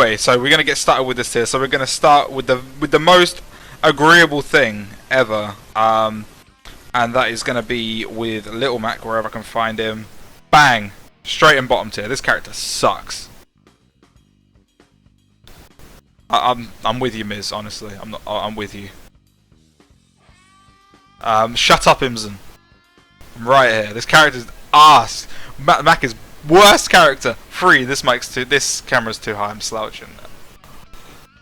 anyway, so we're gonna get started with this here. So we're gonna start with the most agreeable thing ever, and that is gonna be with Little Mac wherever I can find him. Bang, straight in bottom tier. This character sucks. I'm with you, Miz. Honestly, I'm with you. Shut up, Imson. I'm right here. This character's ass. Mac is worst character. 3. This camera's too high. I'm slouching.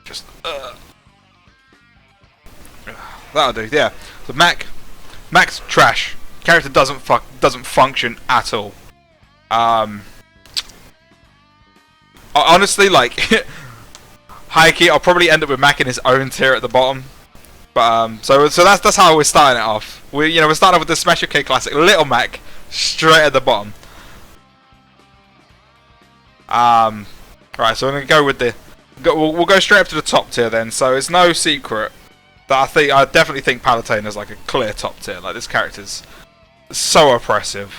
Just that'll do. Yeah. So Mac's trash. Character doesn't function at all. Honestly, like. High key, I'll probably end up with Mac in his own tier at the bottom, but so that's how we're starting it off. We're starting off with the Smash UK Classic, Little Mac, straight at the bottom. Right, so we're gonna go with we'll go straight up to the top tier then. So it's no secret that I definitely think Palutena is like a clear top tier. Like, this character's so oppressive.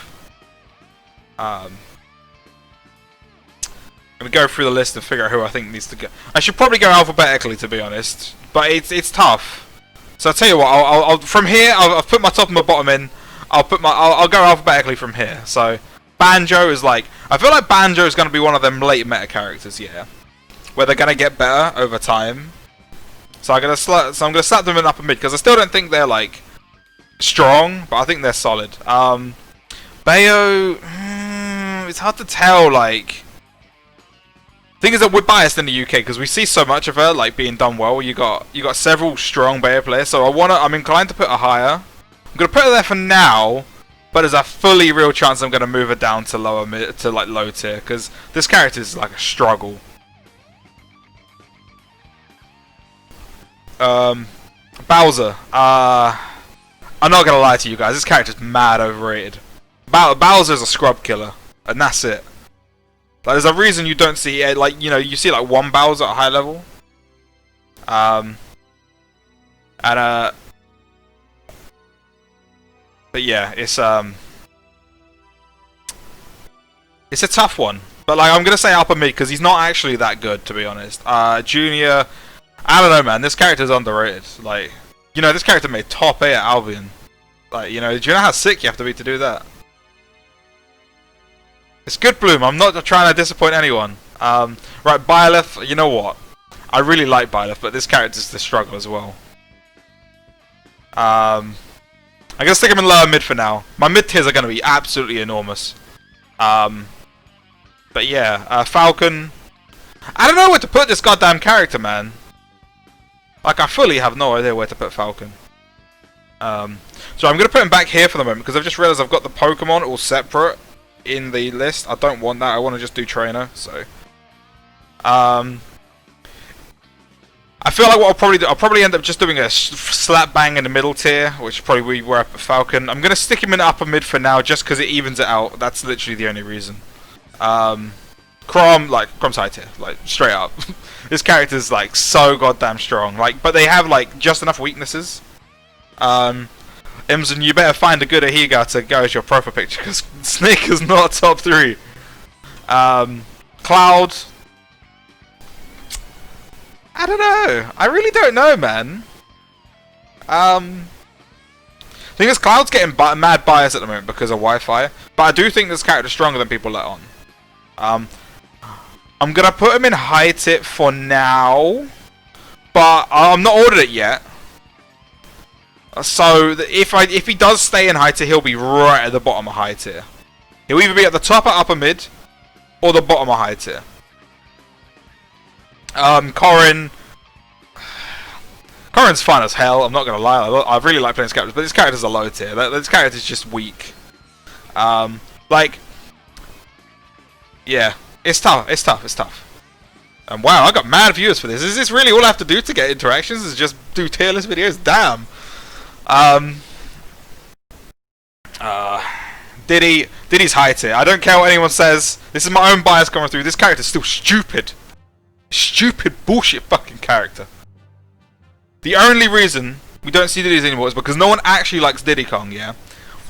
I'm gonna go through the list and figure out who I think needs to go. I should probably go alphabetically, to be honest, but it's tough. So I'll tell you what. I'll from here. I've put my top and my bottom in. I'll go alphabetically from here. So Banjo is like, I feel like Banjo is gonna be one of them late meta characters, yeah, where they're gonna get better over time. So I'm gonna slap them in upper mid because I still don't think they're like strong, but I think they're solid. Bayo, it's hard to tell, like. Thing is that we're biased in the UK because we see so much of her like being done well. You got several strong Bayo players, so I'm inclined to put her higher. I'm gonna put her there for now, but there's a fully real chance I'm gonna move her down to low tier because this character is like a struggle. Bowser. I'm not gonna lie to you guys. This character's mad overrated. Bowser's a scrub killer, and that's it. Like, there's a reason you don't see like, you see like one Bowser at a high level. But yeah, it's a tough one. But like, I'm gonna say upper mid because he's not actually that good, to be honest. Junior, I don't know, man. This character's underrated. Like, this character made top 8 at Albion. Like, do you know how sick you have to be to do that? It's good, Bloom. I'm not trying to disappoint anyone. Right, Byleth, you know what? I really like Byleth, but this character's the struggle as well. I'm gonna stick him in lower mid for now. My mid tiers are gonna be absolutely enormous. But yeah, Falcon. I don't know where to put this goddamn character, man. Like, I fully have no idea where to put Falcon. So I'm gonna put him back here for the moment because I've just realized I've got the Pokemon all separate in the list. I don't want that. I want to just do trainer. So I feel like what I'll probably do, I'll probably end up just doing a slap bang in the middle tier, which is probably where I put Falcon. I'm gonna stick him in upper mid for now just because it evens it out. That's literally the only reason. Chrom's high tier, like, straight up. This character's like so goddamn strong, like, but they have like just enough weaknesses. Imson, you better find a good Ahiga to go as your profile picture because Snake is not top 3. Cloud, I don't know. I really don't know, man. Thing is, Cloud's getting mad bias at the moment because of Wi-Fi, but I do think this character's stronger than people let on. I'm gonna put him in high tip for now, but I'm not ordered it yet. So if he does stay in high tier, he'll be right at the bottom of high tier. He'll either be at the top or upper mid, or the bottom of high tier. Corrin's fun as hell. I'm not gonna lie. I really like playing this character, but this character's a low tier. This character's just weak. Like, yeah, it's tough. It's tough. And wow, I got mad viewers for this. Is this really all I have to do to get interactions? Is just do tier list videos? Damn. Diddy's high tier. I don't care what anyone says. This is my own bias coming through. This character's still stupid. Stupid bullshit fucking character. The only reason we don't see Diddy's anymore is because no one actually likes Diddy Kong, yeah?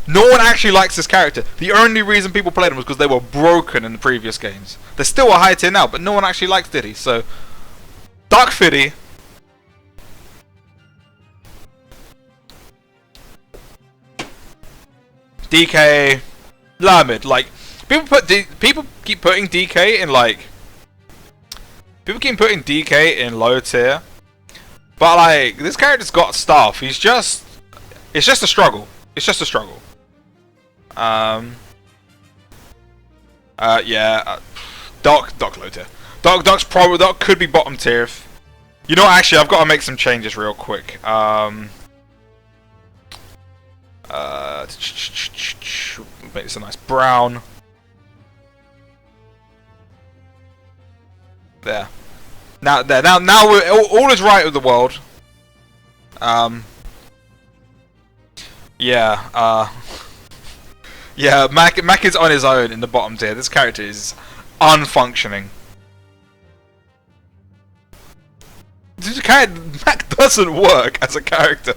No one actually likes this character. The only reason people played him was because they were broken in the previous games. They're still a high tier now, but no one actually likes Diddy. So, Dark Fiddy. DK, Lamed. Like, people keep putting DK in like. People keep putting DK in low tier, but like this character's got stuff. It's just a struggle. It's just a struggle. Yeah. Doc low tier. Doc could be bottom tier. You know what, actually, I've got to make some changes real quick. Make this a nice brown. There. Now we're, all is right with the world. Yeah, yeah, Mac is on his own in the bottom tier. This character is unfunctioning. Mac doesn't work as a character.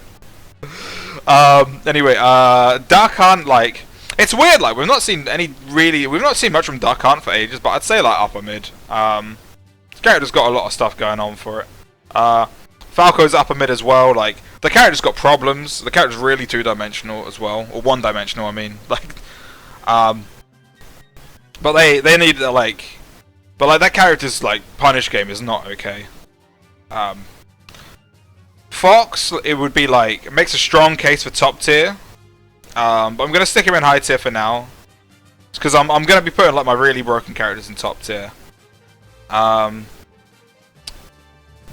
Anyway, Dark Hunt, like, it's weird, like, we've not seen much from Dark Hunt for ages, but I'd say, like, upper mid. This character's got a lot of stuff going on for it. Falco's upper mid as well, like, the character's got problems. The character's really two-dimensional as well, or one-dimensional, I mean, like, but they need, like, that character's, like, punish game is not okay. Fox, it would be like, it makes a strong case for top tier, but I'm going to stick him in high tier for now, because I'm going to be putting like my really broken characters in top tier.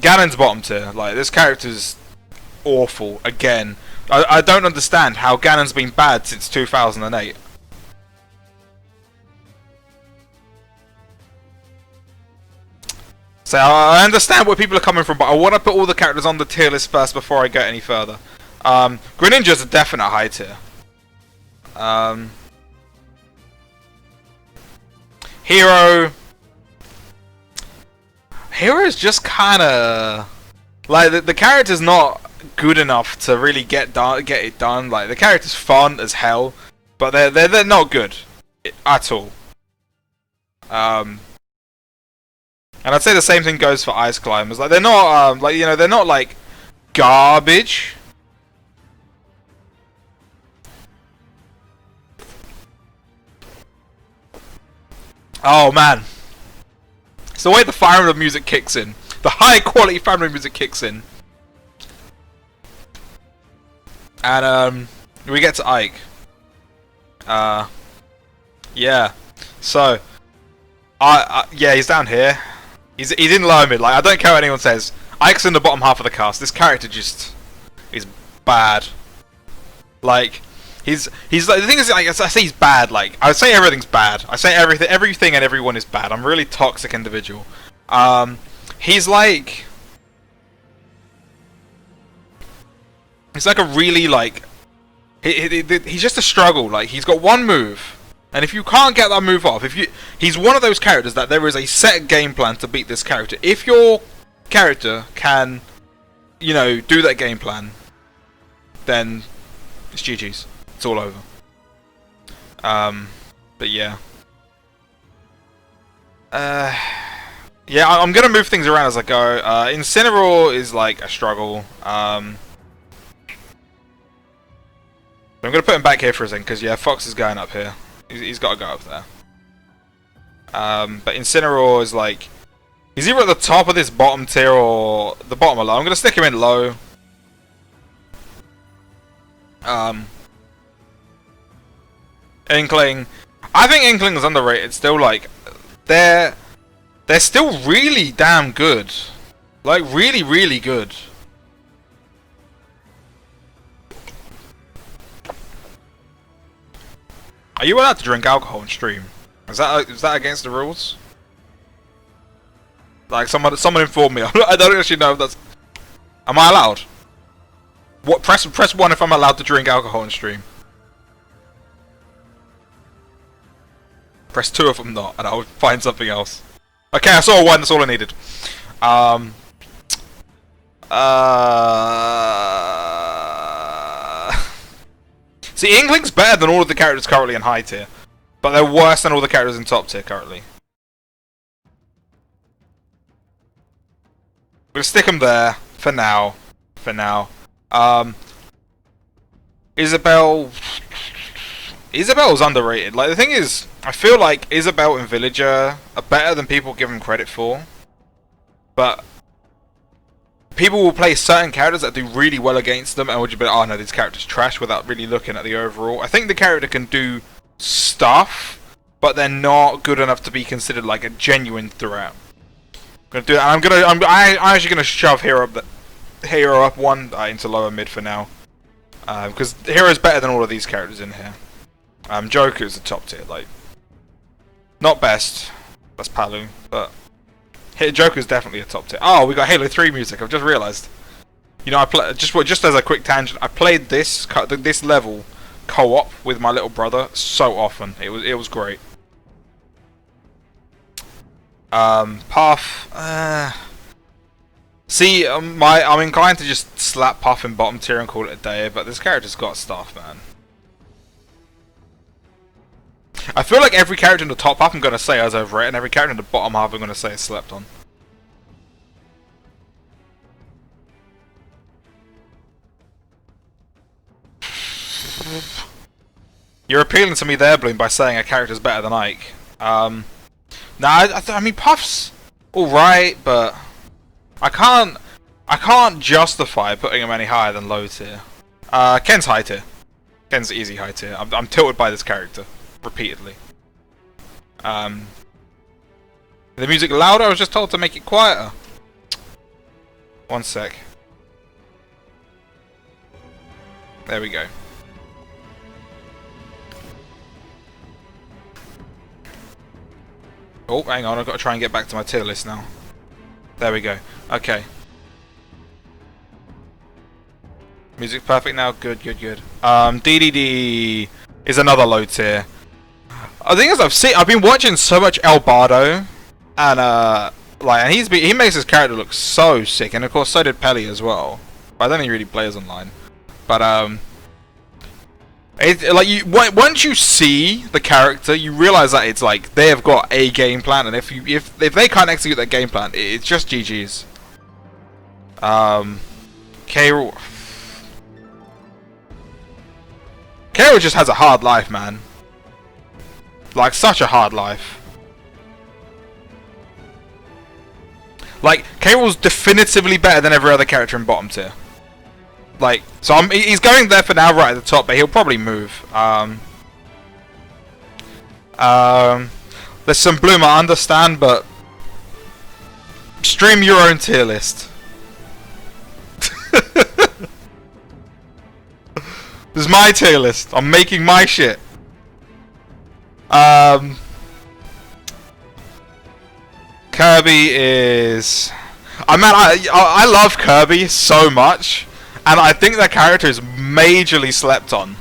Ganon's bottom tier, like this character's awful, again. I don't understand how Ganon's been bad since 2008. So I understand where people are coming from, but I want to put all the characters on the tier list first before I get any further. Greninja's a definite high tier. Hero's just kind of like the character's not good enough to really get it done. Like the character's fun as hell, but they're not good at all. And I'd say the same thing goes for Ice Climbers. Like they're not like, you know, they're not like garbage. Oh man. It's the way the Fire Emblem music kicks in. The high quality Fire Emblem music kicks in. And we get to Ike. Yeah. So yeah, he's down here. He's in low mid. Like I don't care what anyone says. Ike's in the bottom half of the cast. This character just is bad. Like he's like, the thing is, like, I say he's bad. Like I say everything's bad. I say everything and everyone is bad. I'm a really toxic individual. He's like a really like he's just a struggle. Like he's got one move. And if you can't get that move off, he's one of those characters that there is a set game plan to beat this character. If your character can, you know, do that game plan, then it's GG's. It's all over. But yeah. Yeah, I'm gonna move things around as I go. Incineroar is like a struggle. I'm gonna put him back here for a second, because yeah, Fox is going up here. He's got to go up there. But Incineroar is like, he's either at the top of this bottom tier or the bottom of low. I'm gonna stick him in low. Inkling, I think Inkling is underrated. Still, like they're still really damn good. Like really good. Are you allowed to drink alcohol and stream? Is that against the rules? Like someone informed me. I don't actually know if that's. Am I allowed? What? Press 1 if I'm allowed to drink alcohol and stream. Press 2 if I'm not, and I'll find something else. Okay, I saw 1. That's all I needed. See, Inkling's better than all of the characters currently in high tier, but they're worse than all the characters in top tier currently. I'm gonna stick them there for now. Isabelle. Isabelle's underrated. Like, the thing is, I feel like Isabelle and Villager are better than people give them credit for. But people will play certain characters that do really well against them, and will just be like, oh no, this character's trash, without really looking at the overall. I think the character can do stuff, but they're not good enough to be considered like a genuine threat. I'm gonna do that. I'm actually gonna shove Hero up one into lower mid for now, because Hero's better than all of these characters in here. Joker's the top tier, like, not best. That's Palu, but Joker's definitely a top tier. Oh, we got Halo 3 music. I've just realised. You know, just as a quick tangent, I played this level co-op with my little brother so often. It was great. Puff. See, I'm inclined to just slap Puff in bottom tier and call it a day, but this character's got stuff, man. I feel like every character in the top half I'm going to say is overrated, and every character in the bottom half I'm going to say is slept on. You're appealing to me there, Bloom, by saying a character's better than Ike. Nah, I mean, Puff's alright, but I can't justify putting him any higher than low tier. Ken's high tier. Ken's easy high tier. I'm tilted by this character repeatedly. The music louder? I was just told to make it quieter. One sec. There we go. Oh, hang on, I've got to try and get back to my tier list now. There we go. Okay. Music's perfect now. Good. DDD is another low tier. The thing is, I've been watching so much El Bardo, and and he makes his character look so sick, and of course so did Pelly as well. But I don't think he really plays online. But once you see the character, you realize that it's like they have got a game plan, and if they can't execute that game plan, it's just GG's. K-Rool just has a hard life, man. Like, such a hard life. Like, K-Rool's definitively better than every other character in bottom tier. Like, so he's going there for now, right at the top, but he'll probably move. There's some Bloom, I understand, but stream your own tier list. This is my tier list. I'm making my shit. Kirby is... I love Kirby so much, and I think that character is majorly slept on.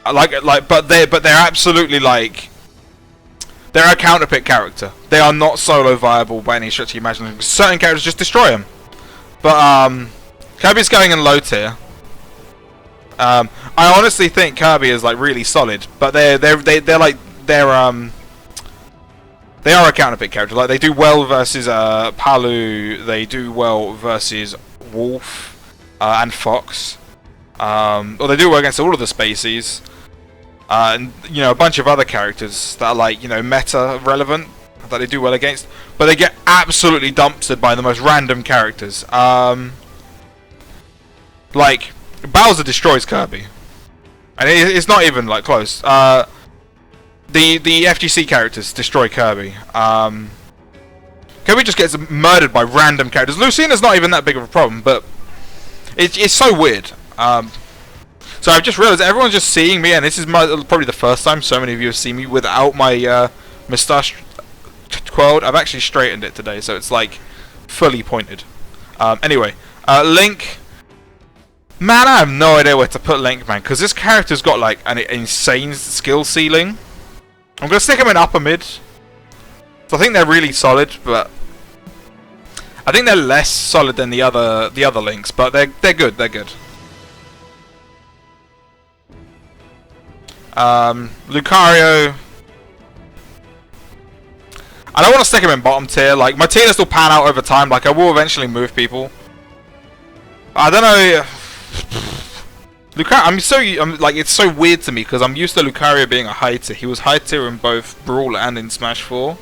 But they're absolutely like... They're a counterpick character. They are not solo viable by any stretch of the imagination. Certain characters just destroy them. But Kirby's going in low tier. I honestly think Kirby is like really solid, but they are a counterpick character. Like, they do well versus Palu, they do well versus Wolf and Fox. Or they do well against all of the species. And you know, a bunch of other characters that are like, you know, meta relevant that they do well against, but they get absolutely dumpstered by the most random characters. Like, Bowser destroys Kirby, and it's not even like close. The FGC characters destroy Kirby. Kirby just gets murdered by random characters. Lucina's not even that big of a problem, but it's so weird. So I've just realised everyone's just seeing me, and this is probably the first time so many of you have seen me without my moustache quelled. I've actually straightened it today, so it's like fully pointed. Anyway, Link. Man, I have no idea where to put Link, man, because this character's got like an insane skill ceiling. I'm gonna stick him in upper mid. So I think they're really solid, but I think they're less solid than the other Links, but they're good. They're good. Lucario. I don't want to stick him in bottom tier. Like, my tier list will pan out over time. Like, I will eventually move people. I don't know. Lucario, like, it's so weird to me because I'm used to Lucario being a high tier. He was high tier in both Brawl and in Smash 4.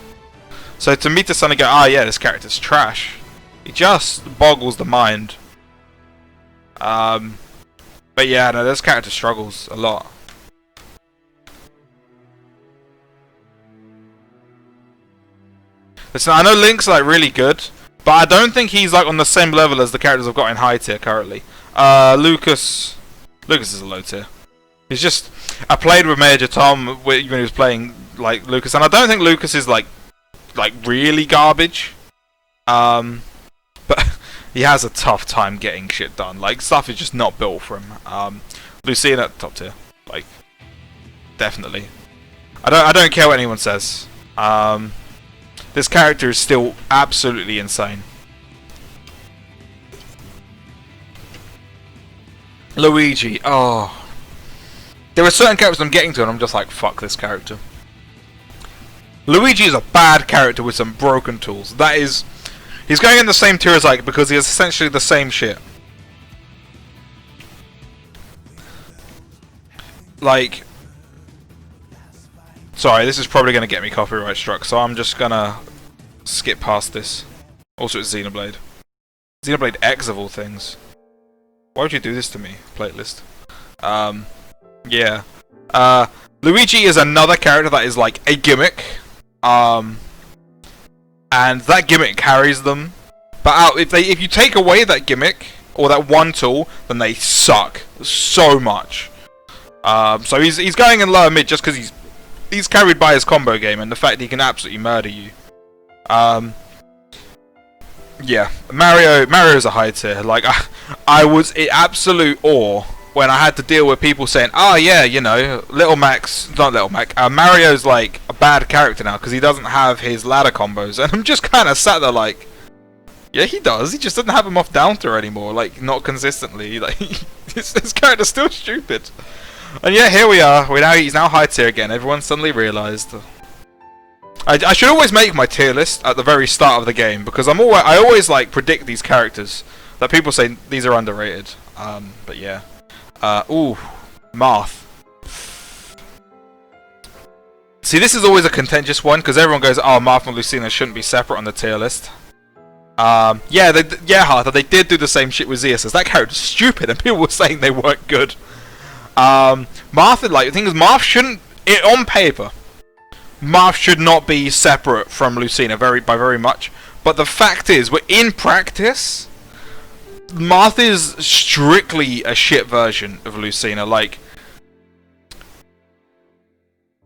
So to me to suddenly go, ah, yeah, this character's trash. It just boggles the mind. But yeah, no, this character struggles a lot. Listen, I know Link's like really good, but I don't think he's like on the same level as the characters I've got in high tier currently. Lucas is a low tier. He's just, I played with Major Tom when he was playing like Lucas, and I don't think Lucas is like really garbage. But he has a tough time getting shit done. Like, stuff is just not built for him. Lucina top tier, like, definitely. I don't care what anyone says. This character is still absolutely insane. Luigi, oh. There are certain characters I'm getting to and I'm just like, fuck this character. Luigi is a bad character with some broken tools. That is... He's going in the same tier as Ike because he has essentially the same shit. Like... Sorry, this is probably going to get me copyright struck, so I'm just going to skip past this. Also, it's Xenoblade. Xenoblade X of all things. Why would you do this to me, playlist? Yeah. Luigi is another character that is like a gimmick. And that gimmick carries them. But if you take away that gimmick, or that one tool, then they suck so much. So he's going in lower mid just because he's carried by his combo game and the fact that he can absolutely murder you. Yeah, Mario's a high tier. Like, I was in absolute awe when I had to deal with people saying, "Oh yeah, you know, Mario's like a bad character now because he doesn't have his ladder combos." And I'm just kind of sat there like, yeah, he does. He just doesn't have them off down tier anymore. Like, not consistently. Like, this character's still stupid. And yeah, here we are. He's now high tier again. Everyone suddenly realised. I should always make my tier list at the very start of the game because I always like predict these characters that people say these are underrated. But yeah. Ooh, Marth. See, this is always a contentious one because everyone goes, "Oh, Marth and Lucina shouldn't be separate on the tier list." Yeah, Arthur, they did do the same shit with Zeus. That character's stupid, and people were saying they weren't good. Marth, like, the thing is, Marth shouldn't, on paper, Marth should not be separate from Lucina by very much. But the fact is, in practice, Marth is strictly a shit version of Lucina. Like,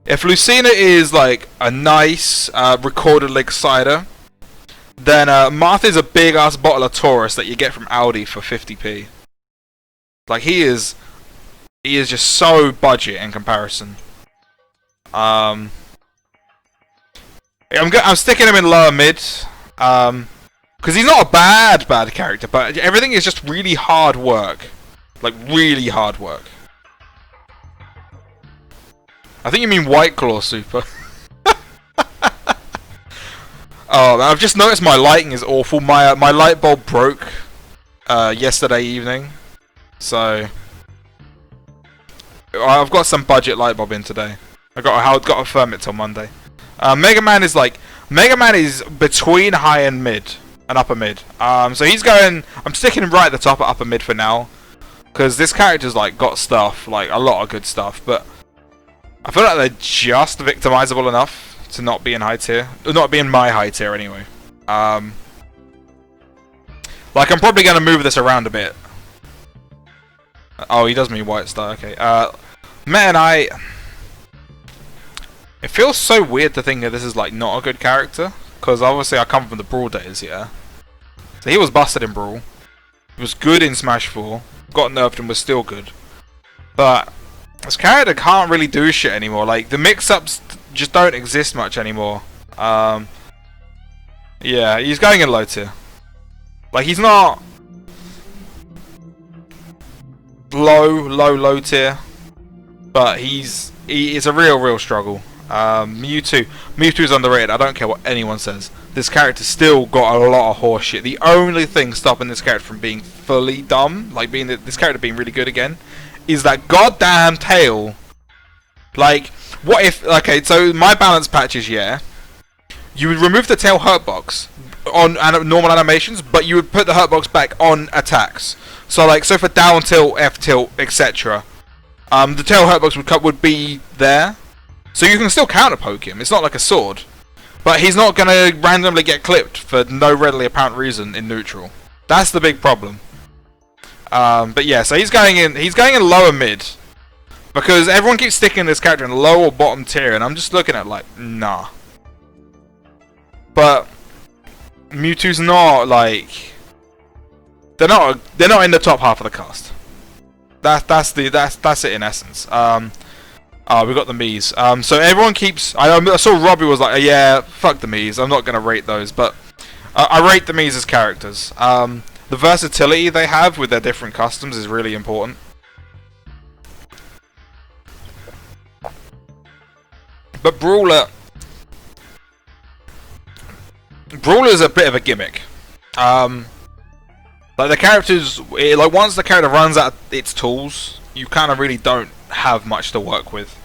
if Lucina is like a nice recorded leg cider, then Marth is a big ass bottle of Taurus that you get from Aldi for 50p. Like, he is just so budget in comparison. I'm sticking him in lower mid, because he's not a bad character, but everything is just really hard work, like really hard work. I think you mean White Claw Super. Oh, I've just noticed my lighting is awful. My light bulb broke yesterday evening, so I've got some budget light bulb in today. I've got to firm it till Monday. Mega Man is between high and mid and upper mid. So he's going. I'm sticking him right at the top at upper mid for now, because this character's like got stuff, like a lot of good stuff, but I feel like they're just victimizable enough to not be in high tier, not be in my high tier anyway. Like, I'm probably going to move this around a bit. Oh, he does mean White Star. Okay. Man, it feels so weird to think that this is like not a good character, because obviously I come from the Brawl days, yeah. So he was busted in Brawl. He was good in Smash 4. Got nerfed and was still good. But this character can't really do shit anymore. Like, the mix-ups just don't exist much anymore. Yeah, he's going in low tier. Like, he's not low tier, but he's it's a real struggle. Mewtwo's underrated. I don't care what anyone says. This character's still got a lot of horse shit. The only thing stopping this character from being fully dumb, like this character being really good again, is that goddamn tail. Like, what if? Okay, so my balance patches, yeah. You would remove the tail hurt box on normal animations, but you would put the hurt box back on attacks. So like, so for down tilt, F tilt, etc. The tail hurt box would be there, so you can still counter poke him. It's not like a sword, but he's not gonna randomly get clipped for no readily apparent reason in neutral. That's the big problem. But yeah, so he's going in lower mid because everyone keeps sticking this character in low or bottom tier, and I'm just looking at like, nah. But Mewtwo's not like, they're not in the top half of the cast. That's it in essence. We got the Miis. So everyone keeps. I saw Robbie was like, yeah, fuck the Miis. I'm not gonna rate those, but I rate the Miis as characters. The versatility they have with their different customs is really important. But Brawler's a bit of a gimmick. Like the characters, like once the character runs out of its tools, you kind of really don't have much to work with.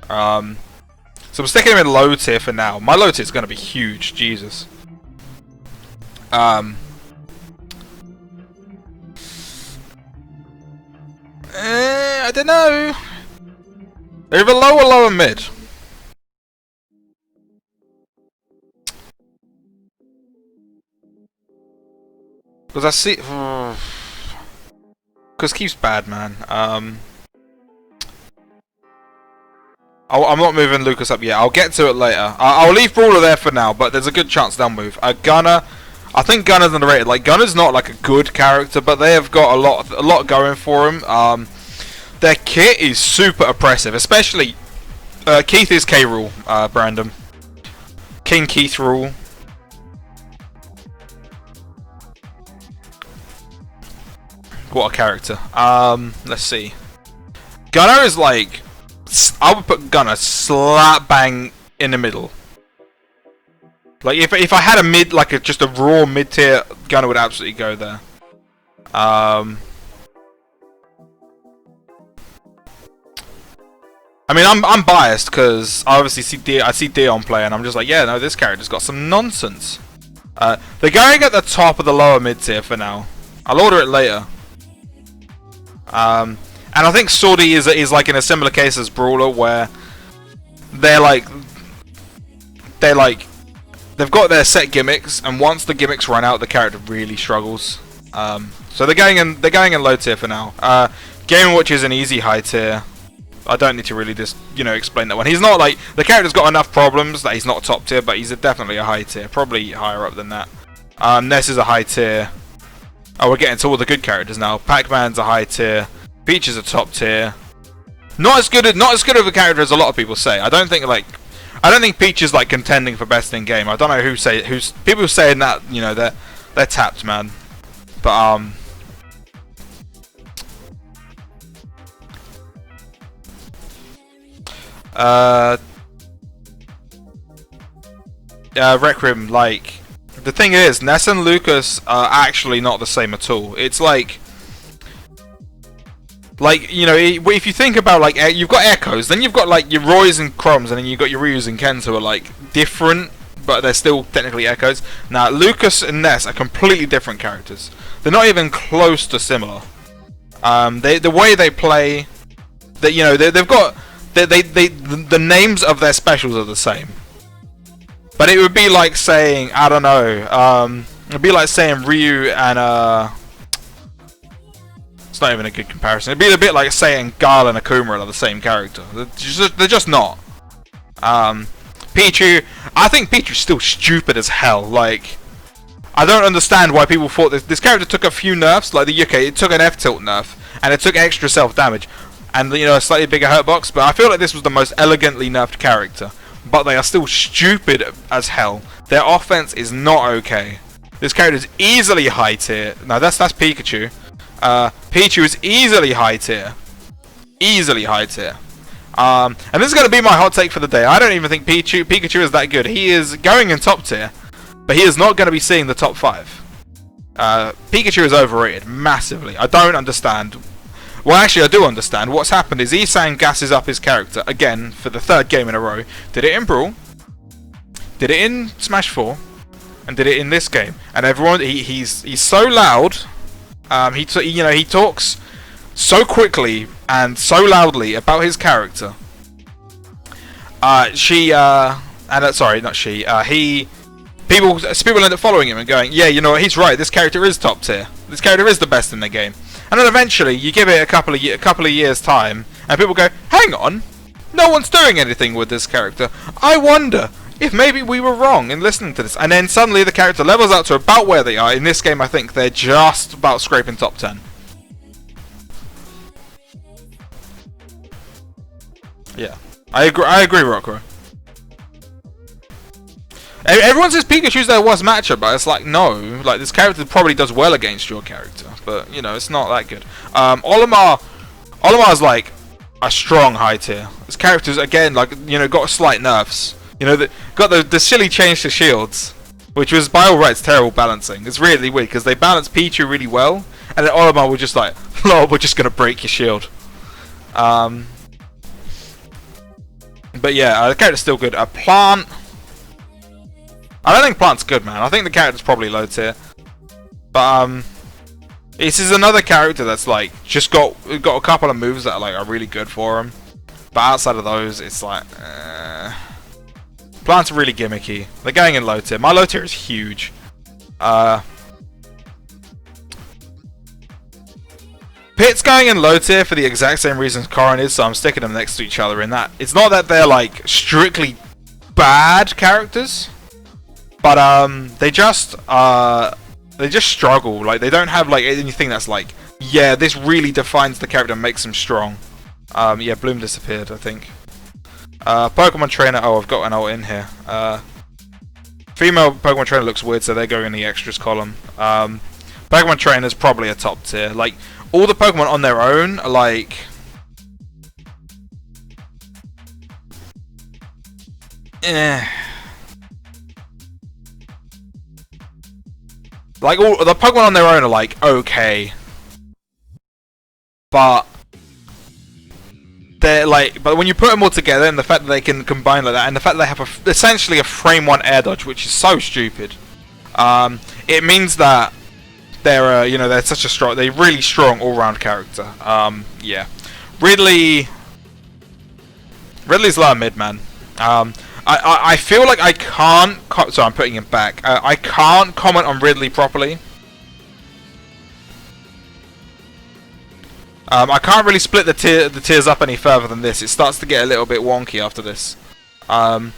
So I'm sticking him in low tier for now. My low tier is going to be huge, Jesus. I don't know. Either low or lower mid. Because I see... Because Keith's bad, man. I'm not moving Lucas up yet. I'll get to it later. I'll leave Brawler there for now, but there's a good chance they'll move. Gunner... I think Gunner's underrated. Like, Gunner's not like a good character, but they have got a lot going for him. Their kit is super oppressive, especially... Keith is K-Rule, Brandon. King Keith Rule. What a character. Let's see. Gunner is like... I would put Gunner slap bang in the middle. Like, if I had a mid, like just a raw mid tier, Gunner would absolutely go there. I mean, I'm biased because I obviously I see Dion play, and I'm just like, yeah, no, this character's got some nonsense. They're going at the top of the lower mid tier for now. I'll order it later. And I think Swordy is like in a similar case as Brawler, where they've got their set gimmicks, and once the gimmicks run out, the character really struggles. So they're going in low tier for now. Game & Watch is an easy high tier. I don't need to really just explain that one. He's not like, the character's got enough problems that he's not top tier, but he's definitely a high tier, probably higher up than that. Ness is a high tier. Oh, we're getting to all the good characters now. Pac-Man's a high tier. Peach is a top tier. Not as good of a character as a lot of people say. I don't think Peach is like contending for best in game. I don't know who's people saying that, they're tapped, man. But Requiem, like, the thing is, Ness and Lucas are actually not the same at all. It's like, if you think about, like, you've got Echoes, then you've got, like, your Roys and Chromes, and then you've got your Ryus and Kens who are, like, different, but they're still technically Echoes. Now, Lucas and Ness are completely different characters. They're not even close to similar. The way they play, they've got, the names of their specials are the same. But it would be like saying, I don't know, it'd be like saying Ryu and, it's not even a good comparison. It'd be a bit like saying Guile and Akuma are the same character. They're just not. Pichu, I think Pichu's still stupid as hell. Like, I don't understand why people thought this character took a few nerfs, like the UK, it took an F-tilt nerf, and it took extra self-damage, and, a slightly bigger hurt box, but I feel like this was the most elegantly nerfed character. But they are still stupid as hell. Their offense is not okay. This character is easily high tier. No, that's Pikachu. Pichu is easily high tier. Easily high tier. And this is going to be my hot take for the day. I don't even think Pikachu is that good. He is going in top tier, but he is not going to be seeing the top 5. Pikachu is overrated massively. I don't understand. Well, actually, I do understand. What's happened is Isan gasses up his character again for the 3rd game in a row. Did it in Brawl, did it in Smash 4, and did it in this game. And everyone, he's so loud. He talks so quickly and so loudly about his character. People end up following him and going, yeah, you know what, he's right. This character is top tier. This character is the best in the game. And then eventually, you give it a couple of years time, and people go, hang on, no one's doing anything with this character. I wonder if maybe we were wrong in listening to this. And then suddenly the character levels out to about where they are. In this game, I think they're just about scraping top 10. Yeah, I agree, Rockro. Everyone says Pikachu's their worst matchup, but it's like, no. Like, this character probably does well against your character, but, you know, it's not that good. Olimar's like a strong high tier. This character's, again, like, you know, got slight nerfs. You know, got the silly change to shields, which was, by all rights, terrible balancing. It's really weird, because they balance Pichu really well, and then Olimar was just like, lol, we're just going to break your shield. But yeah, the character's still good. Plant... I don't think Plant's good, man. I think the character's probably low tier. But, this is another character that's, like, just got a couple of moves that are really good for him. But outside of those, it's like, Plant's really gimmicky. They're going in low tier. My low tier is huge. Pit's going in low tier for the exact same reasons Corrin is, so I'm sticking them next to each other in that. It's not that they're, like, strictly bad characters. But they just struggle. Like, they don't have like anything that's like, yeah, this really defines the character and makes them strong. Yeah, Bloom disappeared, I think. Pokemon Trainer. Oh, I've got an alt in here. Female Pokemon Trainer looks weird, so they're going in the extras column. Pokemon Trainer's probably a top tier. Like, all the Pokemon on their own are like, like, all the Pokemon on their own are like okay, but they're like, but when you put them all together, and the fact that they can combine like that, and the fact that they have essentially a frame 1 air dodge, which is so stupid, it means that they're you know, they're such a strong, they're really strong all-round character. Yeah, Ridley's lower mid, man. I feel like I can't... Sorry, I'm putting him back. I can't comment on Ridley properly. I can't really split the tiers up any further than this. It starts to get a little bit wonky after this. I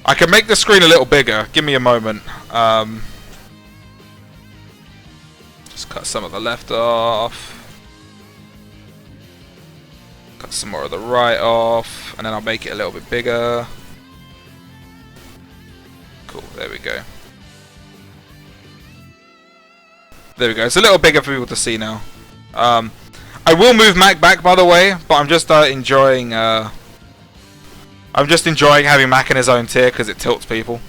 can make the screen a little bigger. Give me a moment. Just cut some of the left off. Cut some more of the right off, and then I'll make it a little bit bigger. Cool, there we go. There we go, it's a little bigger for people to see now. I will move Mac back, by the way, but I'm just enjoying having Mac in his own tier because it tilts people.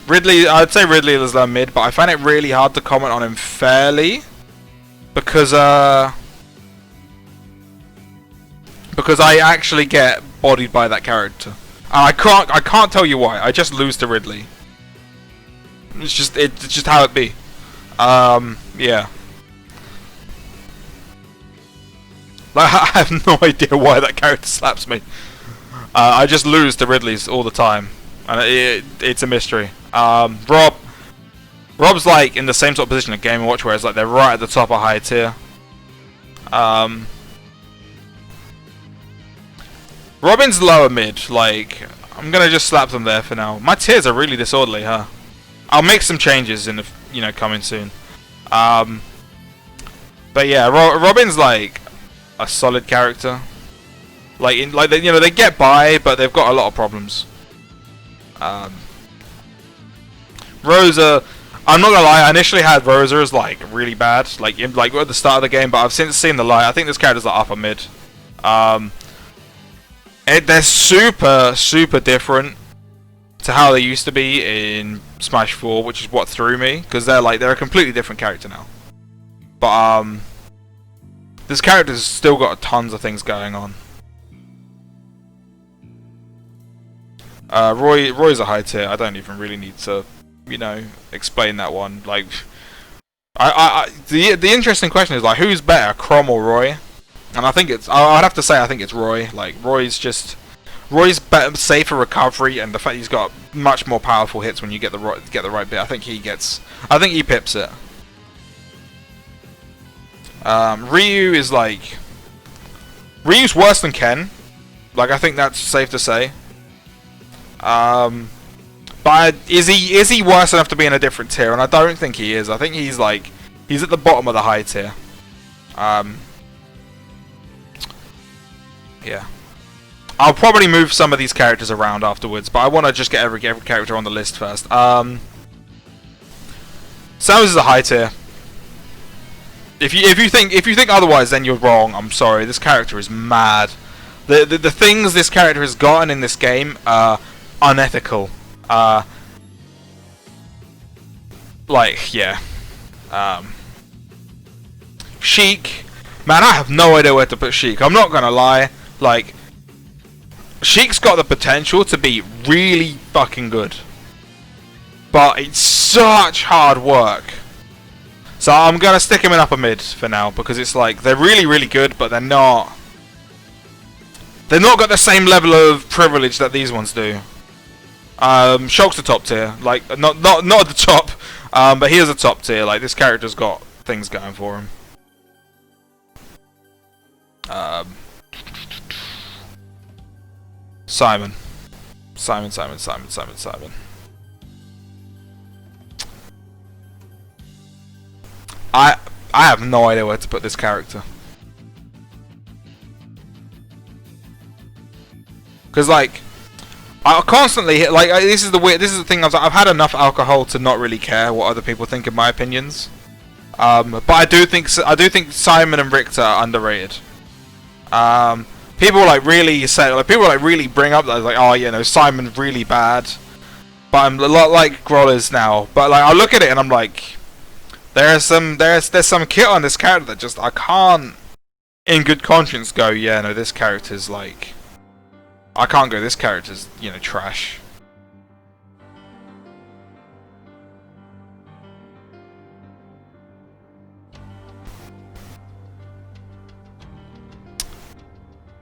Ridley, I'd say Ridley is low mid, but I find it really hard to comment on him fairly because I actually get bodied by that character. And I can't tell you why. I just lose to Ridley. It's just how it be. Yeah. Like, I have no idea why that character slaps me. I just lose to Ridley's all the time, and it's a mystery. Rob's like in the same sort of position at Game & Watch, where it's like they're right at the top of high tier. Robin's lower mid. Like, I'm gonna just slap them there for now. My tiers are really disorderly, huh? I'll make some changes in the, you know, coming soon. But yeah, Robin's like a solid character. Like, you know, they get by, but they've got a lot of problems. Rosa, I'm not gonna lie, I initially had Rosa as like really bad, like at the start of the game, but I've since seen the light. I think this character's like upper mid. They're super different to how they used to be in Smash 4, which is what threw me, because they're a completely different character now. But this character's still got tons of things going on. Roy's a high tier. I don't even really need to, you know, explain that one. Like, the interesting question is like, who's better, Chrom or Roy? And I think I'd have to say I think it's Roy. Like, Roy's better, safer recovery, and the fact he's got much more powerful hits when you get the right bit. I think he pips it. Ryu is like, Ryu's worse than Ken. Like, I think that's safe to say. But is he worse enough to be in a different tier? And I don't think he is. I think he's at the bottom of the high tier. Yeah. I'll probably move some of these characters around afterwards, but I want to just get every character on the list first. Samus is a high tier. If you think otherwise, then you're wrong. I'm sorry. This character is mad. The things this character has gotten in this game are unethical. Like, yeah. Sheik. Man, I have no idea where to put Sheik. I'm not gonna lie. Like, Sheik's got the potential to be really fucking good. But it's such hard work. So I'm gonna stick him in upper mid for now, because it's like, they're really good, but they're not got the same level of privilege that these ones do. Shulk's the top tier, like not at the top, but he is a top tier. Like, this character's got things going for him. Simon. I have no idea where to put this character. Because, like, I constantly hit, like, this is the thing. I've had enough alcohol to not really care what other people think of my opinions. But I do think Simon and Richter are underrated. People like really say, like, people like really bring up that, like, oh, you know, Simon's really bad. But I'm a lot like Groll is now. But like, I look at it and I'm like, there's some kit on this character that just I can't, in good conscience, go, yeah, no, this character's like, I can't go, this character's, you know, trash.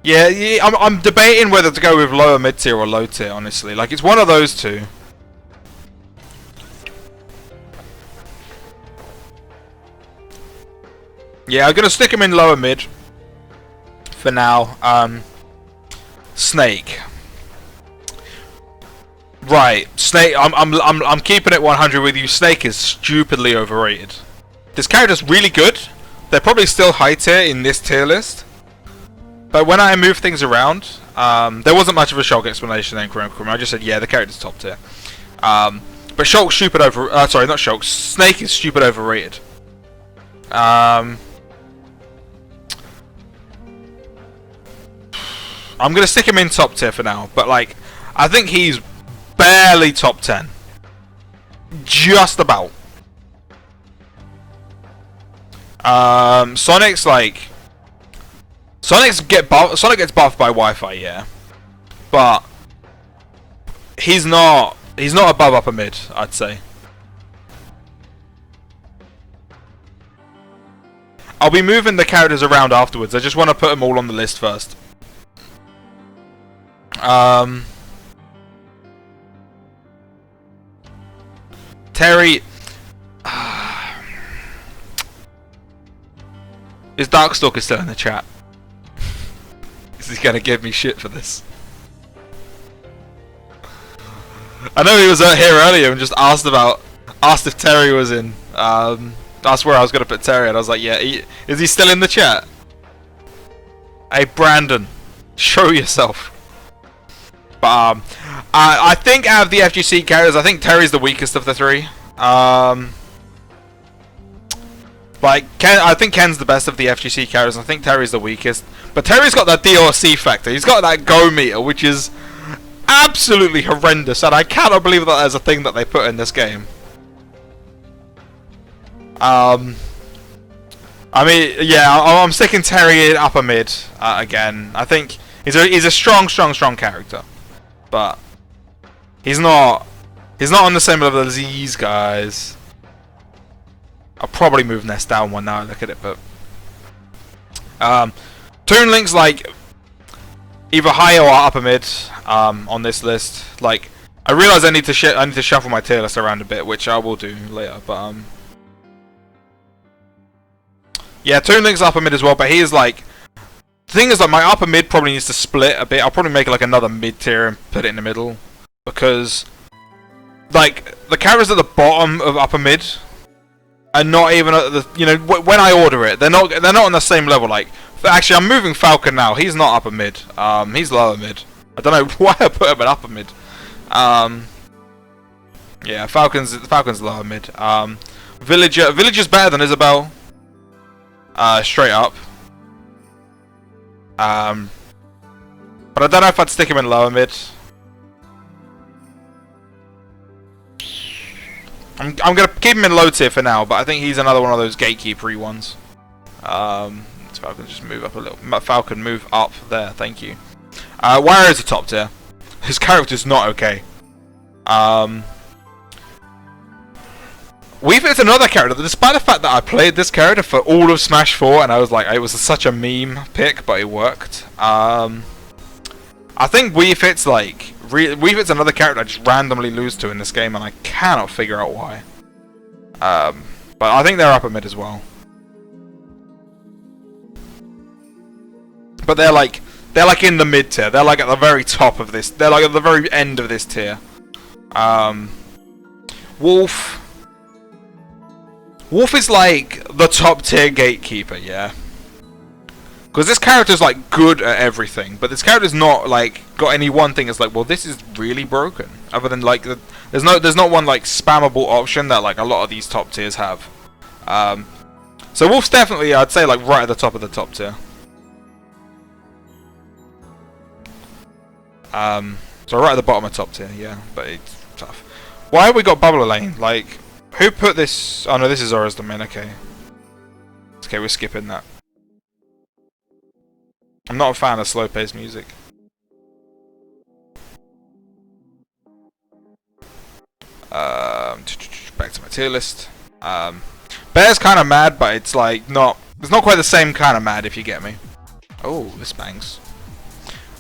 Yeah, I'm debating whether to go with lower mid tier or low tier, honestly. Like, it's one of those two. Yeah, I'm gonna stick him in lower mid for now. Snake. Right, Snake. I'm keeping it 100 with you. Snake is stupidly overrated. This character's really good. They're probably still high tier in this tier list. But when I move things around, there wasn't much of a Shulk explanation then, I just said, yeah, the character's top tier. But Shulk's stupid sorry, not Shulk. Snake is stupid overrated. I'm gonna stick him in top tier for now, but like, I think he's barely top 10. Just about. Sonic's like, Sonic gets buffed by Wi-Fi, yeah, but he's not above upper mid, I'd say. I'll be moving the characters around afterwards. I just want to put them all on the list first. Terry. Is Darkstalker still in the chat? Is he gonna give me shit for this? I know he was out here earlier and just asked if Terry was in. That's where I was gonna put Terry, and I was like, yeah, is he still in the chat? Hey, Brandon, show yourself. But I think out of the FGC characters, I think Terry's the weakest of the three. Like, I think Ken's the best of the FGC characters. I think Terry's the weakest. But Terry's got that DRC factor. He's got that go meter, which is absolutely horrendous. And I cannot believe that there's a thing that they put in this game. I mean, yeah, I'm sticking Terry in upper mid again. I think he's a strong character. But he's not on the same level as these guys. I'll probably move Ness down one now I look at it, but Toon Link's like either higher or upper mid on this list. Like, I realise I need to shuffle my tier list around a bit, which I will do later. But yeah, Toon Link's upper mid as well. But he is like, the thing is, like, my upper mid probably needs to split a bit. I'll probably make like another mid tier and put it in the middle, because like the characters at the bottom of upper mid are not even at the, you know, when I order it, they're not on the same level. Like, actually, I'm moving Falcon now. He's not upper mid. He's lower mid. I don't know why I put him at upper mid. Yeah, Falcon's lower mid. Villager's better than Isabelle. Straight up. But I don't know if I'd stick him in lower mid. I'm gonna keep him in low tier for now, but I think he's another one of those gatekeepery ones. Falcon just move up a little. Falcon, move up there. Thank you. Wario is a top tier. His character's not okay. We've hit another character. Despite the fact that I played this character for all of Smash 4, and I was like, it was such a meme pick, but it worked. I think Wii Fit's like. Wii Fit's another character I just randomly lose to in this game, and I cannot figure out why. But I think they're upper mid as well. But they're like in the mid tier. They're like at the very top of this. They're like at the very end of this tier. Wolf is like the top tier gatekeeper, yeah. Because this character's like good at everything, but this character's not like got any one thing that's like, well, this is really broken. Other than like there's not one like spammable option that like a lot of these top tiers have. So Wolf's definitely, I'd say, like right at the top of the top tier. So right at the bottom of top tier, yeah, but it's tough. Why have we got Bubble Lane? Like, who put this? Oh no, this is Zora's Domain. Okay, we're skipping that. I'm not a fan of slow-paced music. Back to my tier list. Bear's kind of mad, but it's like it's not quite the same kind of mad, if you get me. Oh, this bangs.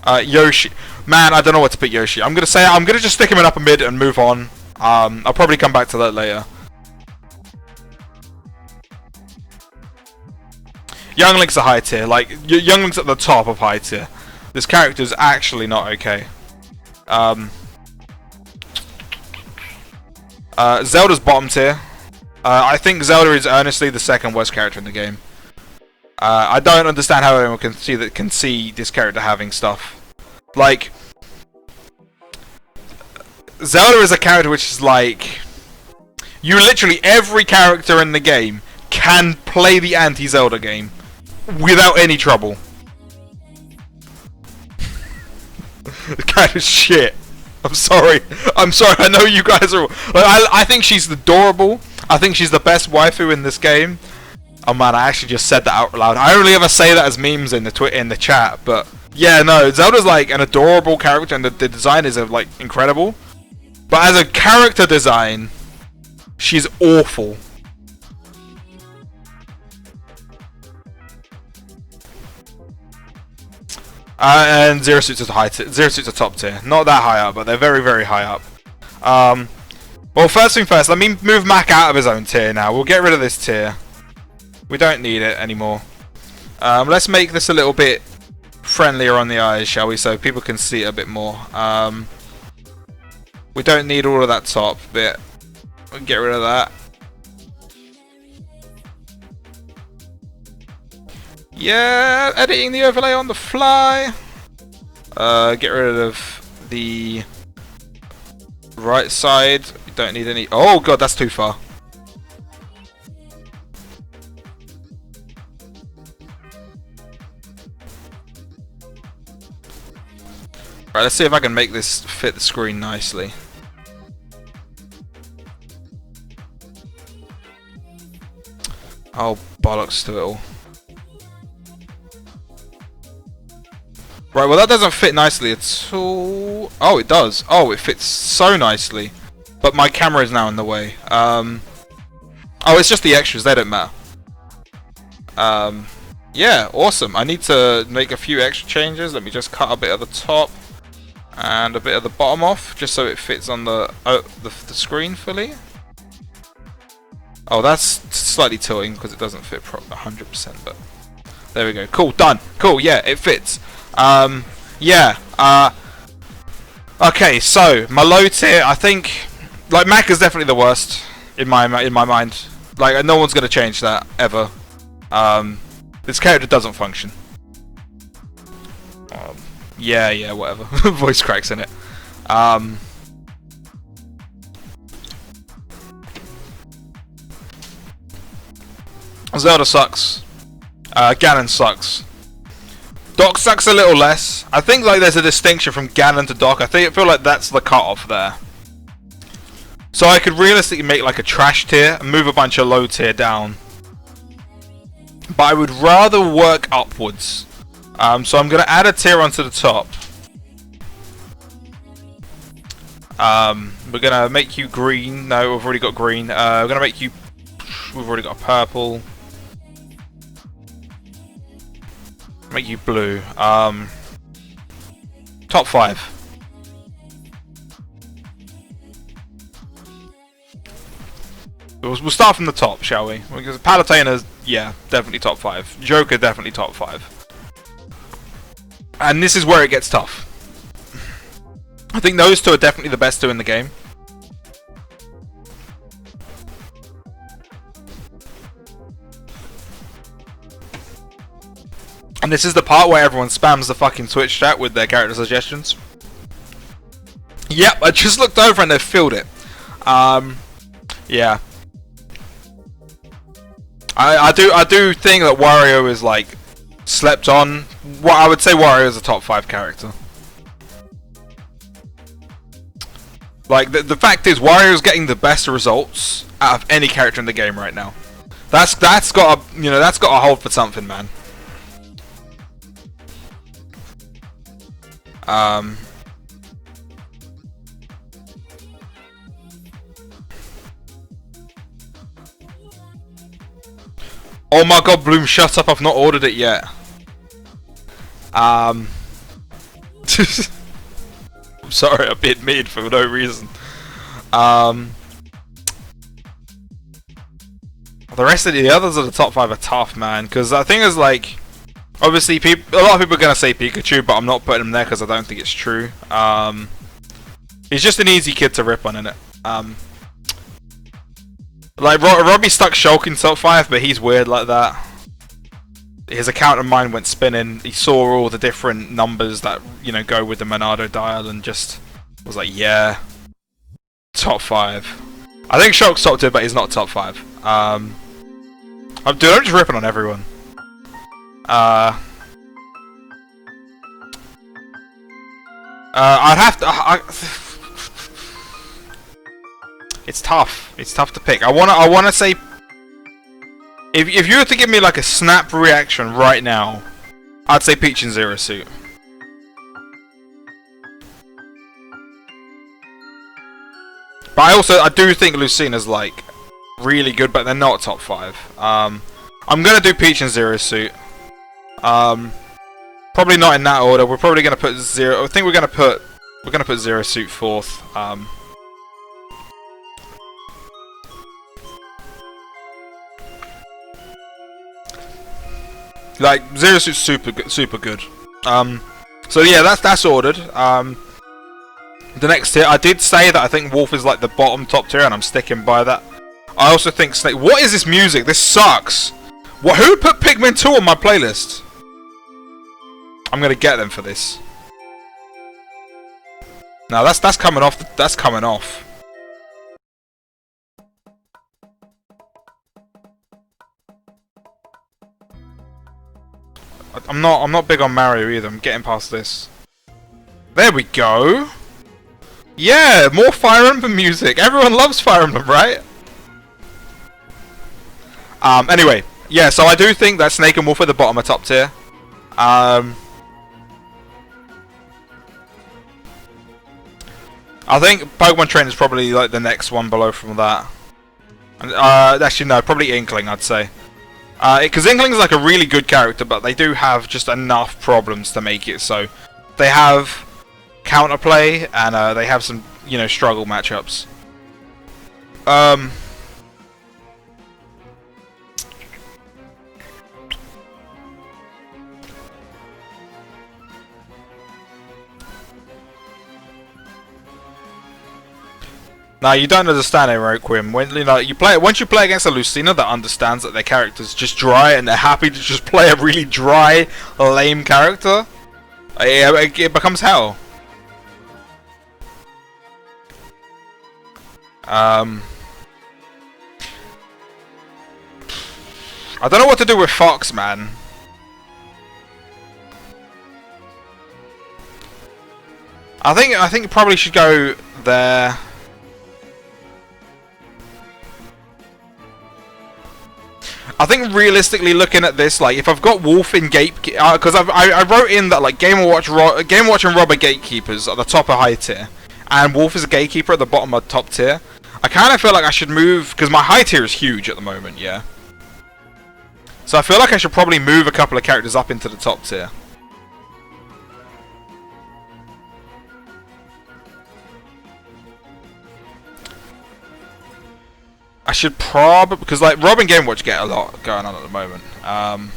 Yoshi, man, I don't know what to put Yoshi. I'm gonna just stick him in upper mid and move on. I'll probably come back to that later. Young Link's a high tier. Like, Young Link's at the top of high tier. This character's actually not okay. Zelda's bottom tier. I think Zelda is earnestly the second worst character in the game. I don't understand how anyone can see this character having stuff. Like, Zelda is a character which is like, literally every character in the game can play the anti-Zelda game without any trouble. It's kind of shit. I'm sorry. I know you guys are. Like, I think she's adorable. I think she's the best waifu in this game. Oh man, I actually just said that out loud. I only ever say that as memes in the chat, but yeah, no, Zelda's like an adorable character, and the design is like incredible. But as a character design, she's awful. And Zero Suit's a Zero Suit's a top tier. Not that high up, but they're very, very high up. Well, first thing first, let me move Mac out of his own tier now. We'll get rid of this tier. We don't need it anymore. Let's make this a little bit friendlier on the eyes, shall we? So people can see it a bit more. We don't need all of that top bit. We'll get rid of that. Yeah, editing the overlay on the fly. Get rid of the right side. We don't need any. Oh god, that's too far. Right, let's see if I can make this fit the screen nicely. Oh, bollocks to it all. Right, well that doesn't fit nicely at all. Oh, it does. Oh, it fits so nicely. But my camera is now in the way. Oh, it's just the extras, they don't matter. Yeah, awesome. I need to make a few extra changes. Let me just cut a bit of the top and a bit of the bottom off, just so it fits on the screen fully. Oh, that's slightly tilting because it doesn't fit 100%, but there we go. Cool, done. Cool, yeah, it fits. Yeah. Okay, so my low tier, I think, like Mac is definitely the worst in my mind. Like no one's gonna change that ever. This character doesn't function. Yeah, whatever. Voice cracks in it. Zelda sucks. Ganon sucks. Doc sucks a little less. I think like there's a distinction from Ganon to Doc. I feel like that's the cutoff there. So I could realistically make like a trash tier and move a bunch of low tier down. But I would rather work upwards. So I'm going to add a tier onto the top. We're going to make you green. No, we've already got green. We're going to make you... We've already got purple. Make you blue. Top 5. We'll start from the top, shall we? Because Palutena's, yeah, definitely top 5. Joker, definitely top 5. And this is where it gets tough. I think those two are definitely the best two in the game. And this is the part where everyone spams the fucking Twitch chat with their character suggestions. Yep, I just looked over and they've filled it. Yeah. I do think that Wario is like slept on. Well, I would say Wario is a top 5 character. Like the fact is, Wario's getting the best results out of any character in the game right now. That's got a, you know, that's got to hold for something, man. Oh my god, Bloom, shut up, I've not ordered it yet. I'm sorry, I bit mid for no reason. The rest of the others of the top 5 are tough, man, because I think it's like, obviously a lot of people are going to say Pikachu, but I'm not putting him there because I don't think it's true. He's just an easy kid to rip on, innit? Like, Robbie stuck Shulk in top 5, but he's weird like that. His account of mine went spinning. He saw all the different numbers that, you know, go with the Monado dial and just was like, yeah. Top 5. I think Shulk's top 2, but he's not top 5. Dude, I'm just ripping on everyone. I'd have to... It's tough. It's tough to pick. I wanna say, if you were to give me like a snap reaction right now, I'd say Peach and Zero Suit. But I do think Lucina's like really good, but they're not top 5. I'm gonna do Peach and Zero Suit. Probably not in that order. We're probably gonna put Zero. I think we're gonna put Zero Suit 4th. Like Zero Suit's super good. So yeah, that's ordered. The next tier, I did say that I think Wolf is like the bottom top tier, and I'm sticking by that. I also think Snake. What is this music? This sucks. What? Who put Pikmin 2 on my playlist? I'm gonna get them for this. Now that's coming off. That's coming off. I'm not big on Mario either. I'm getting past this. There we go. Yeah, more Fire Emblem music. Everyone loves Fire Emblem, right? Anyway, yeah, so I do think that Snake and Wolf at the bottom are top tier. I think Pokemon Train is probably like the next one below from that. Actually, no, probably Inkling, I'd say. Because Inkling is like a really good character, but they do have just enough problems to make it so. They have counterplay, and they have some, you know, struggle matchups. Now you don't understand Heroic when you know once you play against a Lucina that understands that their character's just dry and they're happy to just play a really dry, lame character. It becomes hell. I don't know what to do with Fox, man. I think it probably should go there. I think realistically looking at this, like if I've got Wolf in gate, because I wrote in that like Game Watch and Rob are gatekeepers at the top of high tier, and Wolf is a gatekeeper at the bottom of top tier. I kind of feel like I should move because my high tier is huge at the moment, yeah. So I feel like I should probably move a couple of characters up into the top tier. I should probably, because like Rob and Game Watch get a lot going on at the moment. I'm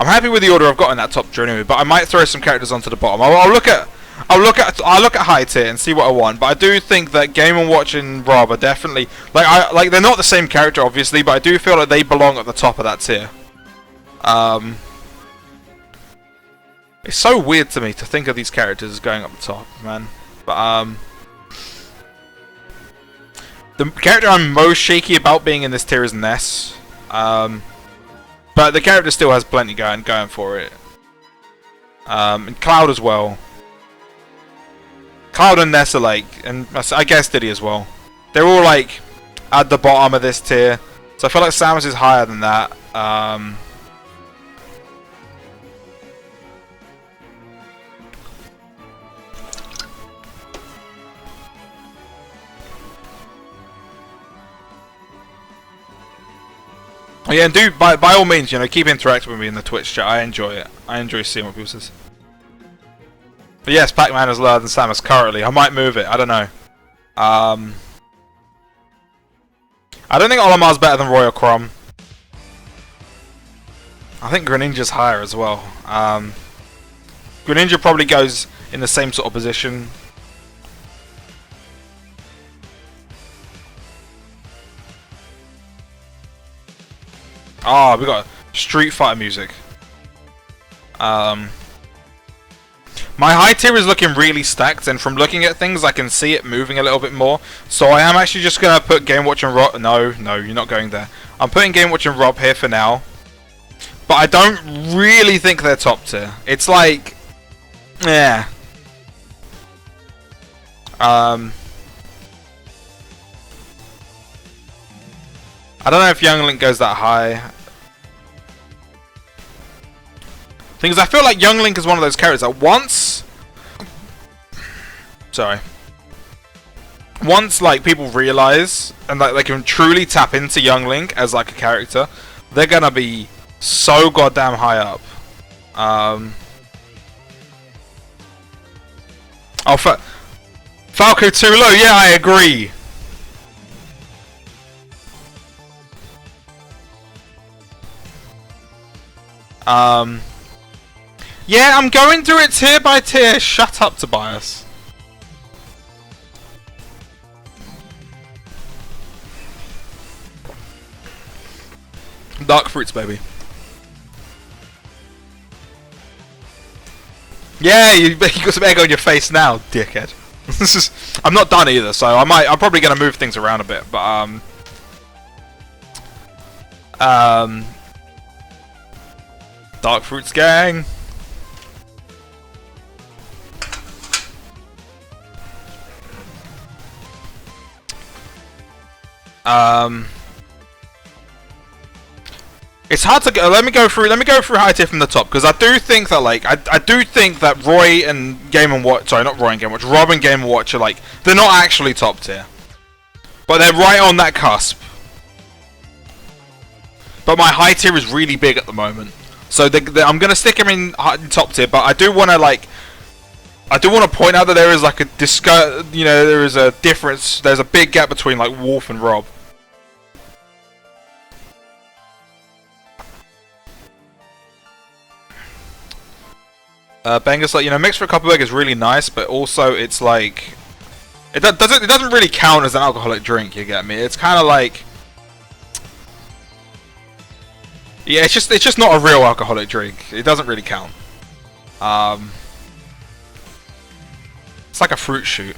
happy with the order I've got in that top tier anyway, but I might throw some characters onto the bottom. I'll look at high tier and see what I want. But I do think that Game & Watch and Rob are definitely like they're not the same character obviously, but I do feel like they belong at the top of that tier. It's so weird to me to think of these characters as going up the top, man. But the character I'm most shaky about being in this tier is Ness. But the character still has plenty going for it. And Cloud as well. Cloud and Ness are like, and I guess Diddy as well. They're all like at the bottom of this tier. So I feel like Samus is higher than that. Yeah, and do by all means, you know, keep interacting with me in the Twitch chat. I enjoy it. I enjoy seeing what people say. But yes, Pac-Man is lower than Samus currently. I might move it. I don't know. I don't think Olimar's better than Royal Crom. I think Greninja's higher as well. Greninja probably goes in the same sort of position. Oh, we got Street Fighter music. My high tier is looking really stacked, and from looking at things, I can see it moving a little bit more. So I am actually just gonna put Game Watch and Rob. No, you're not going there. I'm putting Game Watch and Rob here for now. But I don't really think they're top tier. It's like, yeah. I don't know if Young Link goes that high. Thing is, I feel like Young Link is one of those characters that once like people realize and like they can truly tap into Young Link as like a character, they're gonna be so goddamn high up. Oh, Falco too low. Yeah, I agree. Yeah, I'm going through it tier by tier. Shut up, Tobias. Dark fruits, baby. Yeah, you got some egg on your face now, dickhead. I'm not done either, so I'm probably gonna move things around a bit, but Dark Fruits gang. It's hard to go. Let me go through high tier from the top, because I do think that I do think that Roy and Game and Watch, sorry, not Roy and Game and Watch, Rob and Game and Watch are they're not actually top tier, but they're right on that cusp. But my high tier is really big at the moment, so I'm gonna stick him in top tier. But I do want to point out that there is there is a difference. There's a big gap between Wolf and Rob. Benga's mixed for a couple of egg is really nice, but also it's it doesn't really count as an alcoholic drink. You get me? It's kind of yeah, it's just not a real alcoholic drink. It doesn't really count. It's like a fruit shoot.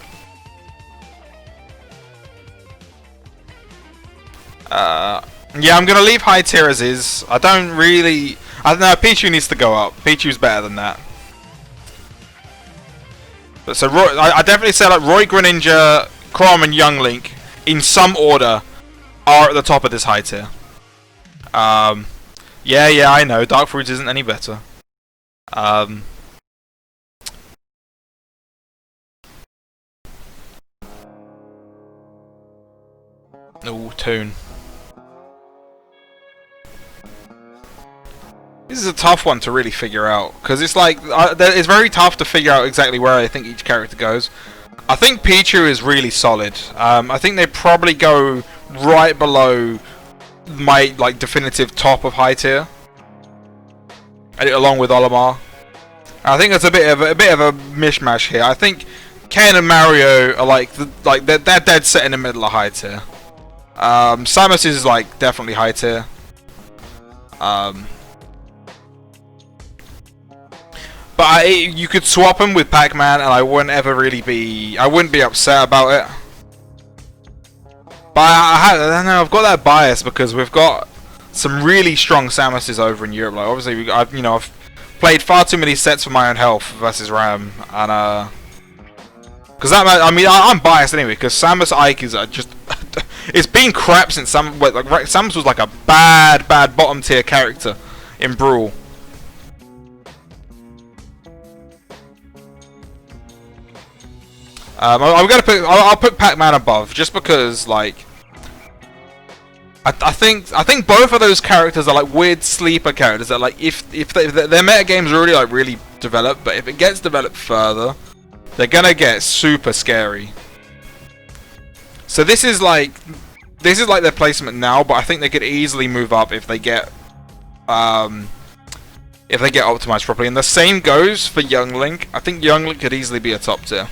Yeah, I'm gonna leave high tier as is. I don't know. Pichu needs to go up. Pichu's better than that. But so Roy, I definitely say Roy, Greninja, Chrom, and Young Link in some order are at the top of this high tier. Yeah, I know. Dark Fruits isn't any better. Oh, Toon. This is a tough one to really figure out, because it's it's very tough to figure out exactly where I think each character goes. I think Pichu is really solid. I think they probably go right below my definitive top of high tier, along with Olimar. I think it's a bit of a mishmash here. I think Ken and Mario are they're dead set in the middle of high tier. Samus is definitely high tier. But you could swap him with Pac-Man, and I wouldn't be upset about it. But I don't know, I've got that bias because we've got some really strong Samuses over in Europe. Obviously, I've played far too many sets for my own health versus Ram, and because I'm biased anyway. Because Samus Ike is just it's been crap since Samus was a bad bottom tier character in Brawl. I'll put Pac-Man above just because I think both of those characters are weird sleeper characters that if their meta games really really developed, but if it gets developed further, they're gonna get super scary. So this is their placement now, but I think they could easily move up if they get optimized properly. And the same goes for Young Link. I think Young Link could easily be a top tier.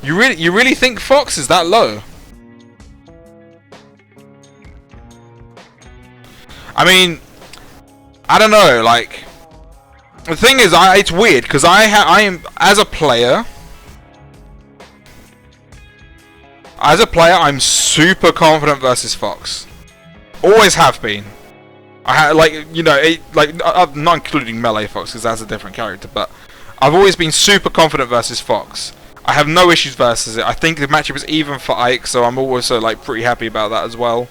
You really think Fox is that low? I mean, I don't know. The thing is, it's weird because I am as a player, I'm super confident versus Fox. Always have been. I'm not including Melee Fox because that's a different character, but I've always been super confident versus Fox. I have no issues versus it. I think the matchup is even for Ike, so I'm also pretty happy about that as well.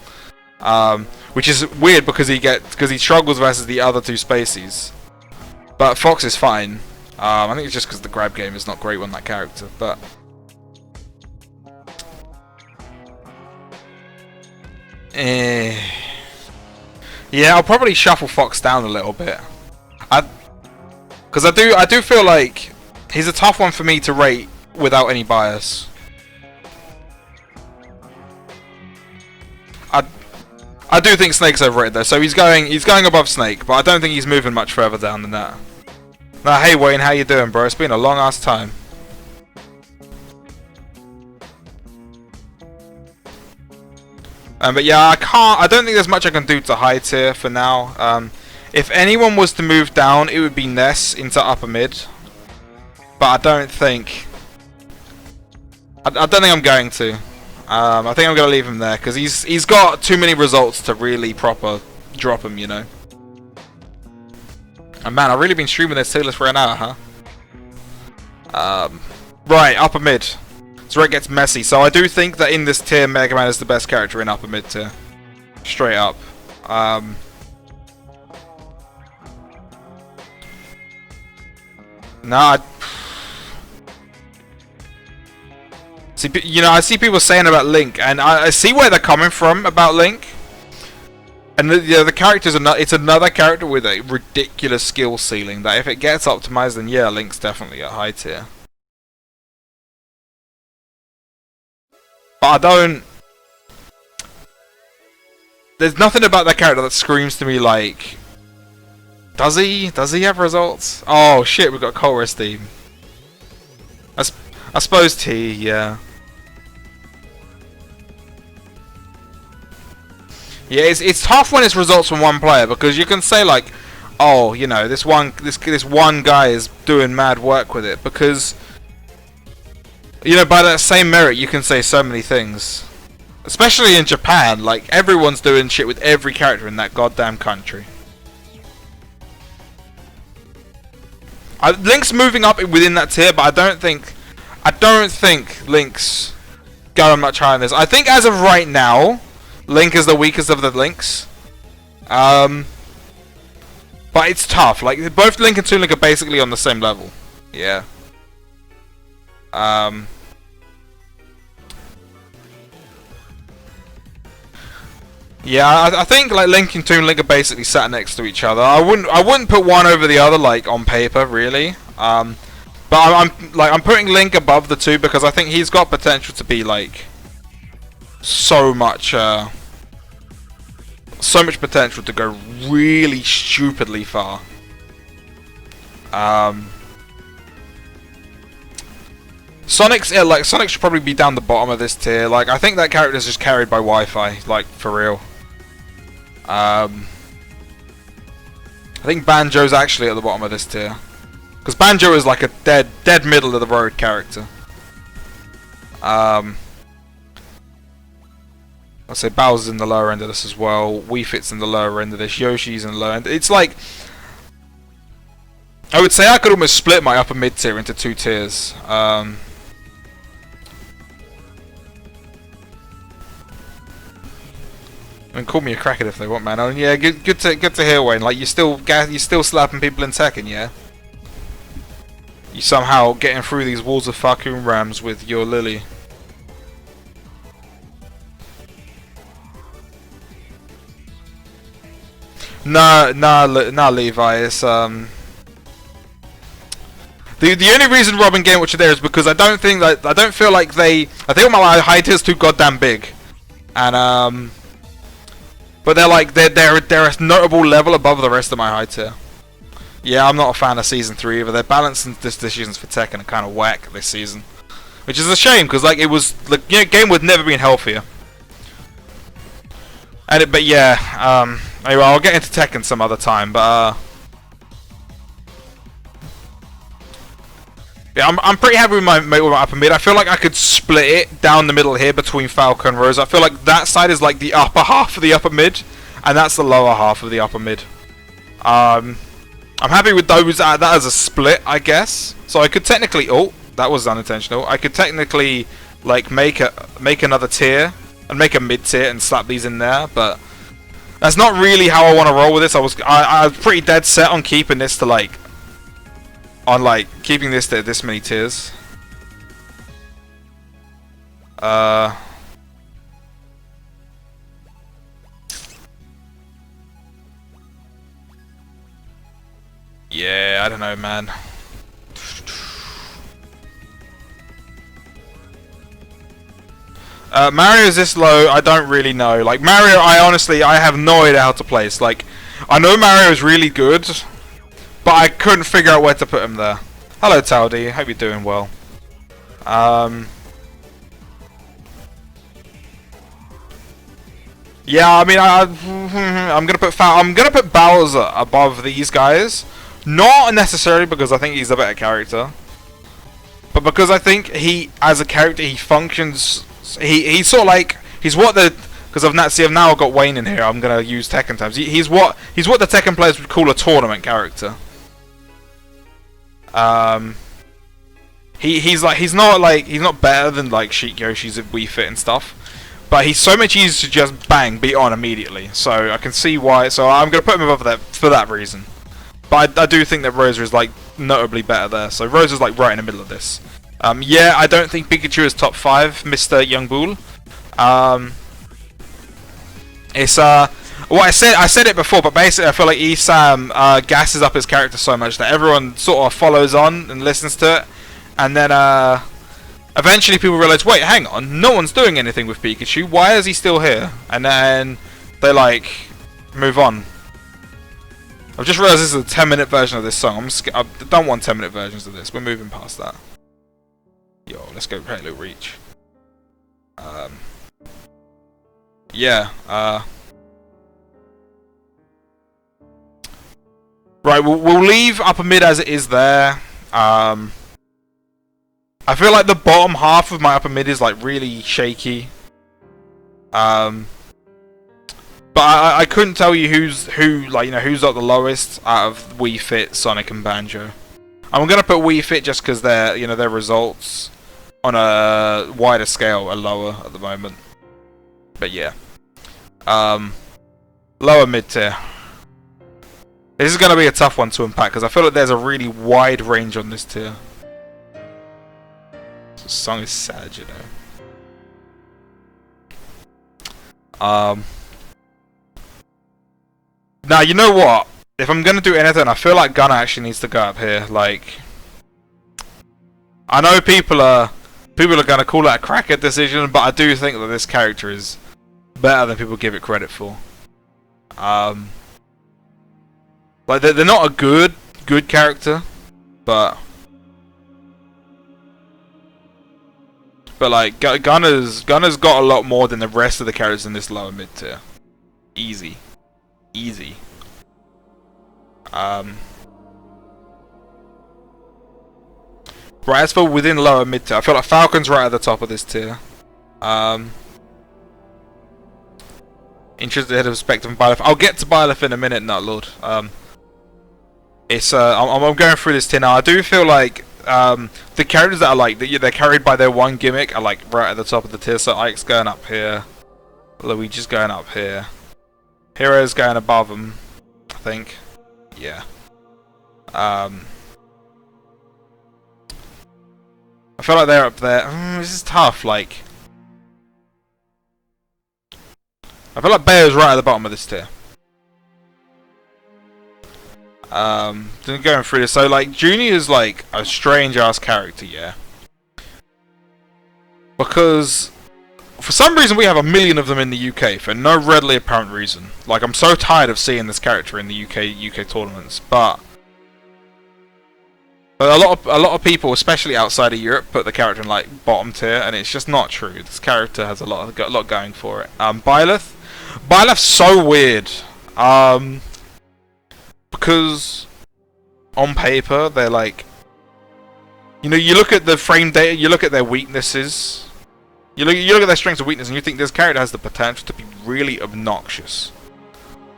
Which is weird because he struggles versus the other two species. But Fox is fine. I think it's just because the grab game is not great on that character, but yeah, I'll probably shuffle Fox down a little bit. Because I do feel like he's a tough one for me to rate without any bias. I do think Snake's overrated though, so he's going above Snake, but I don't think he's moving much further down than that. Now, hey Wayne, how you doing, bro? It's been a long ass time. But yeah, I don't think there's much I can do to high tier for now. If anyone was to move down, it would be Ness into upper mid. But I don't think I don't think I'm going to. I think I'm going to leave him there because he's got too many results to really proper drop him, you know. And man, I've really been streaming this tier list for an hour, huh? Right, upper mid. That's where it gets messy. So I do think that in this tier, Mega Man is the best character in upper mid tier. Straight up. Nah. See, you know, I see people saying about Link, and I see where they're coming from about Link. And the character's it's another character with a ridiculous skill ceiling that if it gets optimized, then yeah, Link's definitely at high tier. But I don't... There's nothing about that character that screams to me like... Does he? Does he have results? Oh shit, we've got Chorus theme. I suppose T, yeah. Yeah, it's tough when it's results from one player because you can say like, oh, you know, this one guy is doing mad work with it because, you know, by that same merit you can say so many things. Especially in Japan, like everyone's doing shit with every character in that goddamn country. Link's moving up within that tier, but I don't think Link's going much higher than this. I think as of right now, Link is the weakest of the Links. But it's tough. Like both Link and Toon Link are basically on the same level. Yeah. Yeah, I think like Link and Toon Link are basically sat next to each other. I wouldn't put one over the other like on paper really. But I'm putting Link above the two because I think he's got potential to be like so much potential to go really stupidly far. Sonic should probably be down the bottom of this tier. Like I think that character is just carried by Wi-Fi, like for real. I think Banjo's actually at the bottom of this tier. Because Banjo is like a dead middle of the road character. I'll say Bowser's in the lower end of this as well. Wii Fit's in the lower end of this. Yoshi's in the lower end. It's like... I would say I could almost split my upper mid tier into two tiers. I mean, call me a crackhead if they want, man. And yeah, good to hear, Wayne. Like, you're still slapping people in Tekken, yeah? You somehow getting through these walls of fucking rams with your Lily. Nah, Levi. It's The only reason Robin Game Watcher there is because I don't feel like I think my high tier is too goddamn big, and but they're a notable level above the rest of my high tier. Yeah, I'm not a fan of season 3 either. Their balance and decisions for Tekken are kind of whack this season, which is a shame because like it was game would never been healthier. But yeah, anyway, I'll get into Tekken some other time, but yeah, I'm pretty happy with my upper mid. I feel like I could split it down the middle here between Falco and Rose. I feel like that side is like the upper half of the upper mid, and that's the lower half of the upper mid. I'm happy with those that as a split, I guess. So I could technically, oh, that was unintentional. I could technically like make another tier and make a mid tier and slap these in there, but that's not really how I want to roll with this. I was pretty dead set on keeping this to like. Keeping this to this many tiers. Yeah, I don't know, man. Mario is this low? I don't really know. Like Mario, I have no idea how to place. Like, I know Mario is really good, but I couldn't figure out where to put him there. Hello, Towdy. Hope you're doing well. Yeah, I mean, I'm gonna put Bowser above these guys. Not necessarily because I think he's a better character. But because I think he, as a character, he functions. He's sort of like he's what the because I've now got Wayne in here. I'm gonna use Tekken terms. He's what the Tekken players would call a tournament character. He's not better than like Sheik Yoshi's if Wii Fit and stuff, but he's so much easier to just bang beat on immediately. So I can see why. So I'm gonna put him above that for that reason. But I do think that Rosa is like notably better there. So Rosa's like right in the middle of this. Yeah, I don't think Pikachu is top 5, Mr. Young Bull. It's what I said it before, but basically I feel like Esam gasses up his character so much that everyone sort of follows on and listens to it, and then eventually people realize, wait, hang on, no one's doing anything with Pikachu. Why is he still here? And then they like move on. I've just realised this is a 10-minute version of this song. I don't want 10-minute versions of this. We're moving past that. Yo, let's go play a little Reach. Yeah, right, we'll leave upper mid as it is there. I feel like the bottom half of my upper mid is like really shaky. But I couldn't tell you who's at the lowest out of Wii Fit, Sonic, and Banjo. I'm gonna put Wii Fit just because their results on a wider scale are lower at the moment. But yeah, lower mid tier. This is gonna be a tough one to unpack because I feel like there's a really wide range on this tier. This song is sad, you know. Now, you know what? If I'm gonna do anything, I feel like Gunner actually needs to go up here. Like, I know people are gonna call that a cracker decision, but I do think that this character is better than people give it credit for. Like they're not a good character, but like Gunner's got a lot more than the rest of the characters in this lower mid tier. Easy. Right, as for within lower mid tier, I feel like Falcon's right at the top of this tier. Interested ahead of Spectre and Byleth. I'll get to Byleth in a minute, Nutlord. It's I'm going through this tier now. I do feel like the characters that are like they're carried by their one gimmick are like right at the top of the tier. So Ike's going up here, Luigi's going up here, Hero's going above them, I think. Yeah. I feel like they're up there. This is tough. Like, I feel like Bayo's right at the bottom of this tier. Going through this, so like Junior's like a strange ass character, yeah. Because for some reason we have a million of them in the UK for no readily apparent reason. Like, I'm so tired of seeing this character in the UK tournaments, but a lot of people, especially outside of Europe, put the character in like bottom tier, and it's just not true. This character has a lot going for it. Byleth's so weird. Because on paper they're like, you look at the frame data, you look at their weaknesses, you look at their strengths and weaknesses, and you think this character has the potential to be really obnoxious.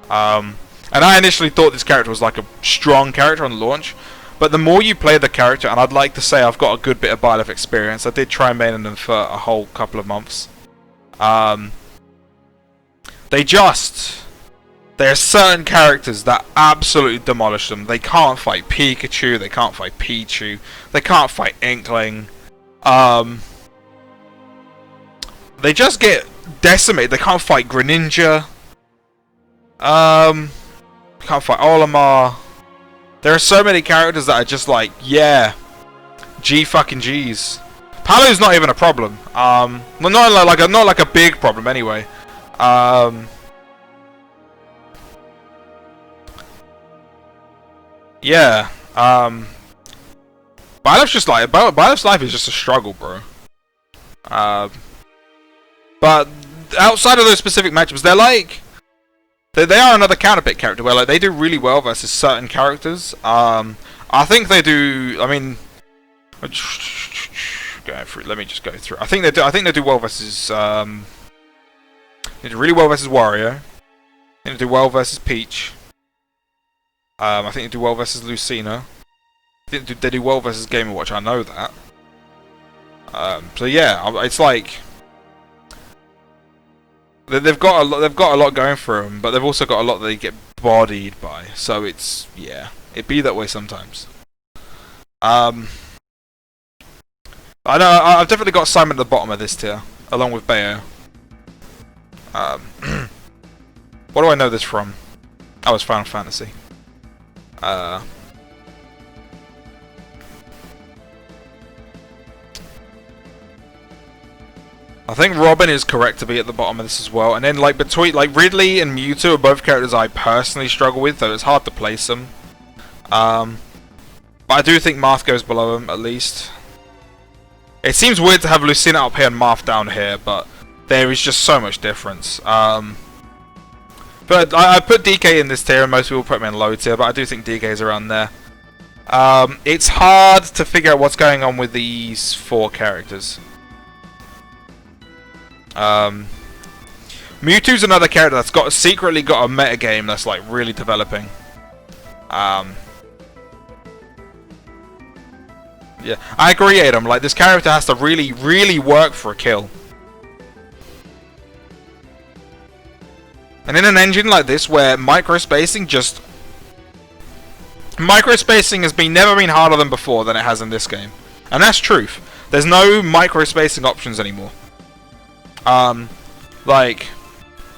And I initially thought this character was like a strong character on launch, but the more you play the character, and I'd like to say I've got a good bit of Byleth experience. I did try maining them for a whole couple of months. There are certain characters that absolutely demolish them. They can't fight Pikachu, they can't fight Pichu, they can't fight Inkling. They just get decimated. They can't fight Greninja. Can't fight Olimar. There are so many characters that are just like, yeah, G fucking G's. Palu's not even a problem. Not like a big problem anyway. Yeah, Byleth's life is just a struggle, bro. But outside of those specific matchups, they're like, they are another counterpick character where like they do really well versus certain characters. I think they do. I mean, Going through. Let me just go through. I think they do. I think they do well versus. They do really well versus Wario. I think they do well versus Peach. I think they do well versus Lucina. I think they do well versus Game & Watch. I know that. So yeah, it's like they've got a lot. They've got a lot going for them, but they've also got a lot that they get bodied by. So it's it'd be that way sometimes. I know I've definitely got Simon at the bottom of this tier, along with Bayo. What do I know this from? Oh, it's Final Fantasy. I think Robin is correct to be at the bottom of this as well. And then like between Ridley and Mewtwo are both characters I personally struggle with, though it's hard to place them. But I do think Marth goes below him at least. It seems weird to have Lucina up here and Marth down here, but there is just so much difference. But I put DK in this tier, and most people put him in low tier, but I do think DK is around there. It's hard to figure out what's going on with these 4 characters. Mewtwo's another character that's secretly got a metagame that's like really developing. Yeah, I agree, Adam. Like, this character has to really, really work for a kill. And in an engine like this, where microspacing has never been harder than before than it has in this game, and that's truth. There's no microspacing options anymore. Like,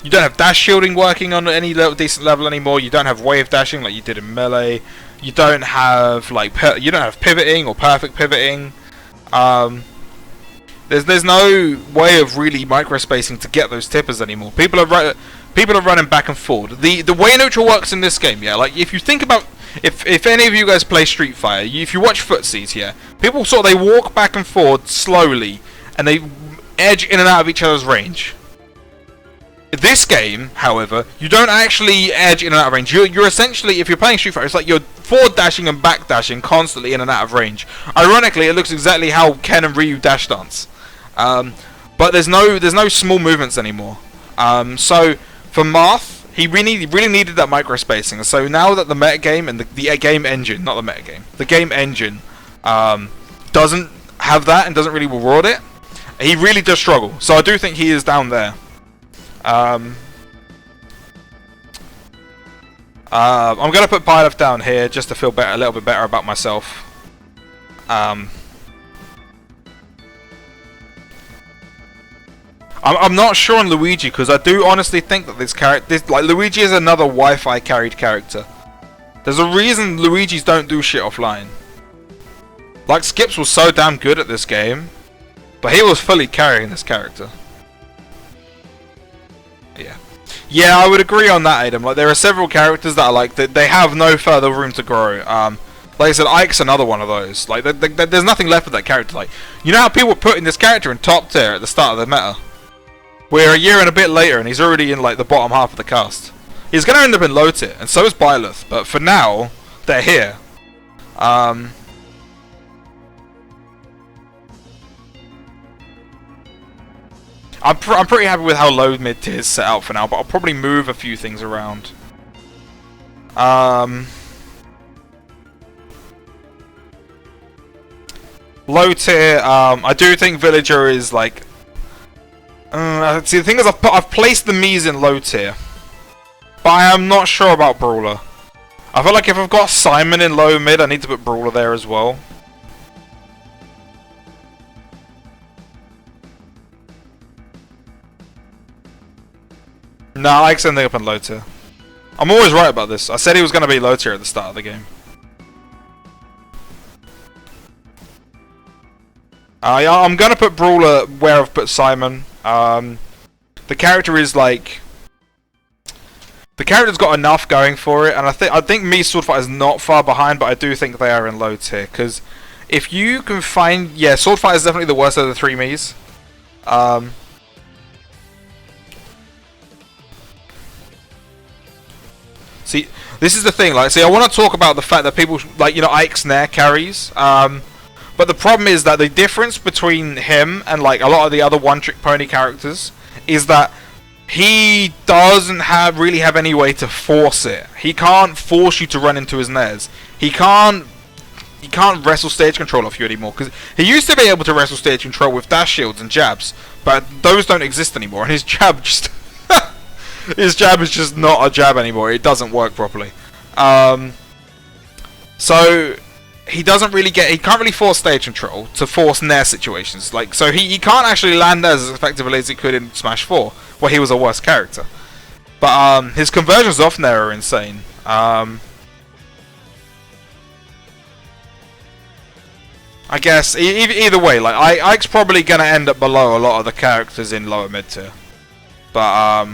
you don't have dash shielding working on any decent level anymore. You don't have wave dashing like you did in Melee. You don't have pivoting or perfect pivoting. There's no way of really microspacing to get those tippers anymore. People are running back and forward. The way neutral works in this game, yeah. Like, if you think about if any of you guys play Street Fighter, if you watch footsies, yeah, people they walk back and forward slowly and they edge in and out of each other's range. This game, however, you don't actually edge in and out of range. You're essentially, if you're playing Street Fighter, it's like you're forward dashing and back dashing constantly in and out of range. Ironically, it looks exactly how Ken and Ryu dash dance. But there's no small movements anymore. So for Marth, he really needed that microspacing. So now that the metagame and the game engine, not the metagame, the game engine doesn't have that and doesn't really reward it, he really does struggle. So I do think he is down there. I'm gonna put Byleth down here just to feel a little bit better about myself. I'm not sure on Luigi, because I do honestly think that this character, Luigi is another Wi-Fi carried character. There's a reason Luigis don't do shit offline. Like, Skips was so damn good at this game, but he was fully carrying this character. Yeah, I would agree on that, Adam. Like, there are several characters that are like that they have no further room to grow. Like I said, Ike's another one of those. Like, there's nothing left of that character. Like, you know how people were putting this character in top tier at the start of the meta? We're a year and a bit later, and he's already in like the bottom half of the cast. He's gonna end up in low tier, and so is Byleth. But for now, they're here. I'm pretty happy with how low mid tier is set out for now, but I'll probably move a few things around. Low tier, I do think Villager is like. See, the thing is, I've placed the Mii's in low tier, but I am not sure about Brawler. I feel like if I've got Simon in low mid, I need to put Brawler there as well. No, Ike's ending up in low tier. I'm always right about this. I said he was going to be low tier at the start of the game. Yeah, I'm going to put Brawler where I've put Simon. The character is like... The character's got enough going for it, and I think Mii's Sword Fighter is not far behind, but I do think they are in low tier, because if you can find... Yeah, Sword Fighter is definitely the worst of the 3 Mii's. See, this is the thing, like, see, I want to talk about the fact that people, like, you know, Ike's Nair carries, But the problem is that the difference between him and like a lot of the other one-trick pony characters is that he doesn't really have any way to force it. He can't force you to run into his nairs. He can't wrestle stage control off you anymore, because he used to be able to wrestle stage control with dash shields and jabs, but those don't exist anymore, and his jab just his jab is just not a jab anymore. It doesn't work properly. So he can't really force stage control to force nair situations. Like, so he can't actually land nairs as effectively as he could in Smash 4, where he was a worse character. But his conversions off nair are insane. I guess either way, like Ike's probably gonna end up below a lot of the characters in lower mid tier. But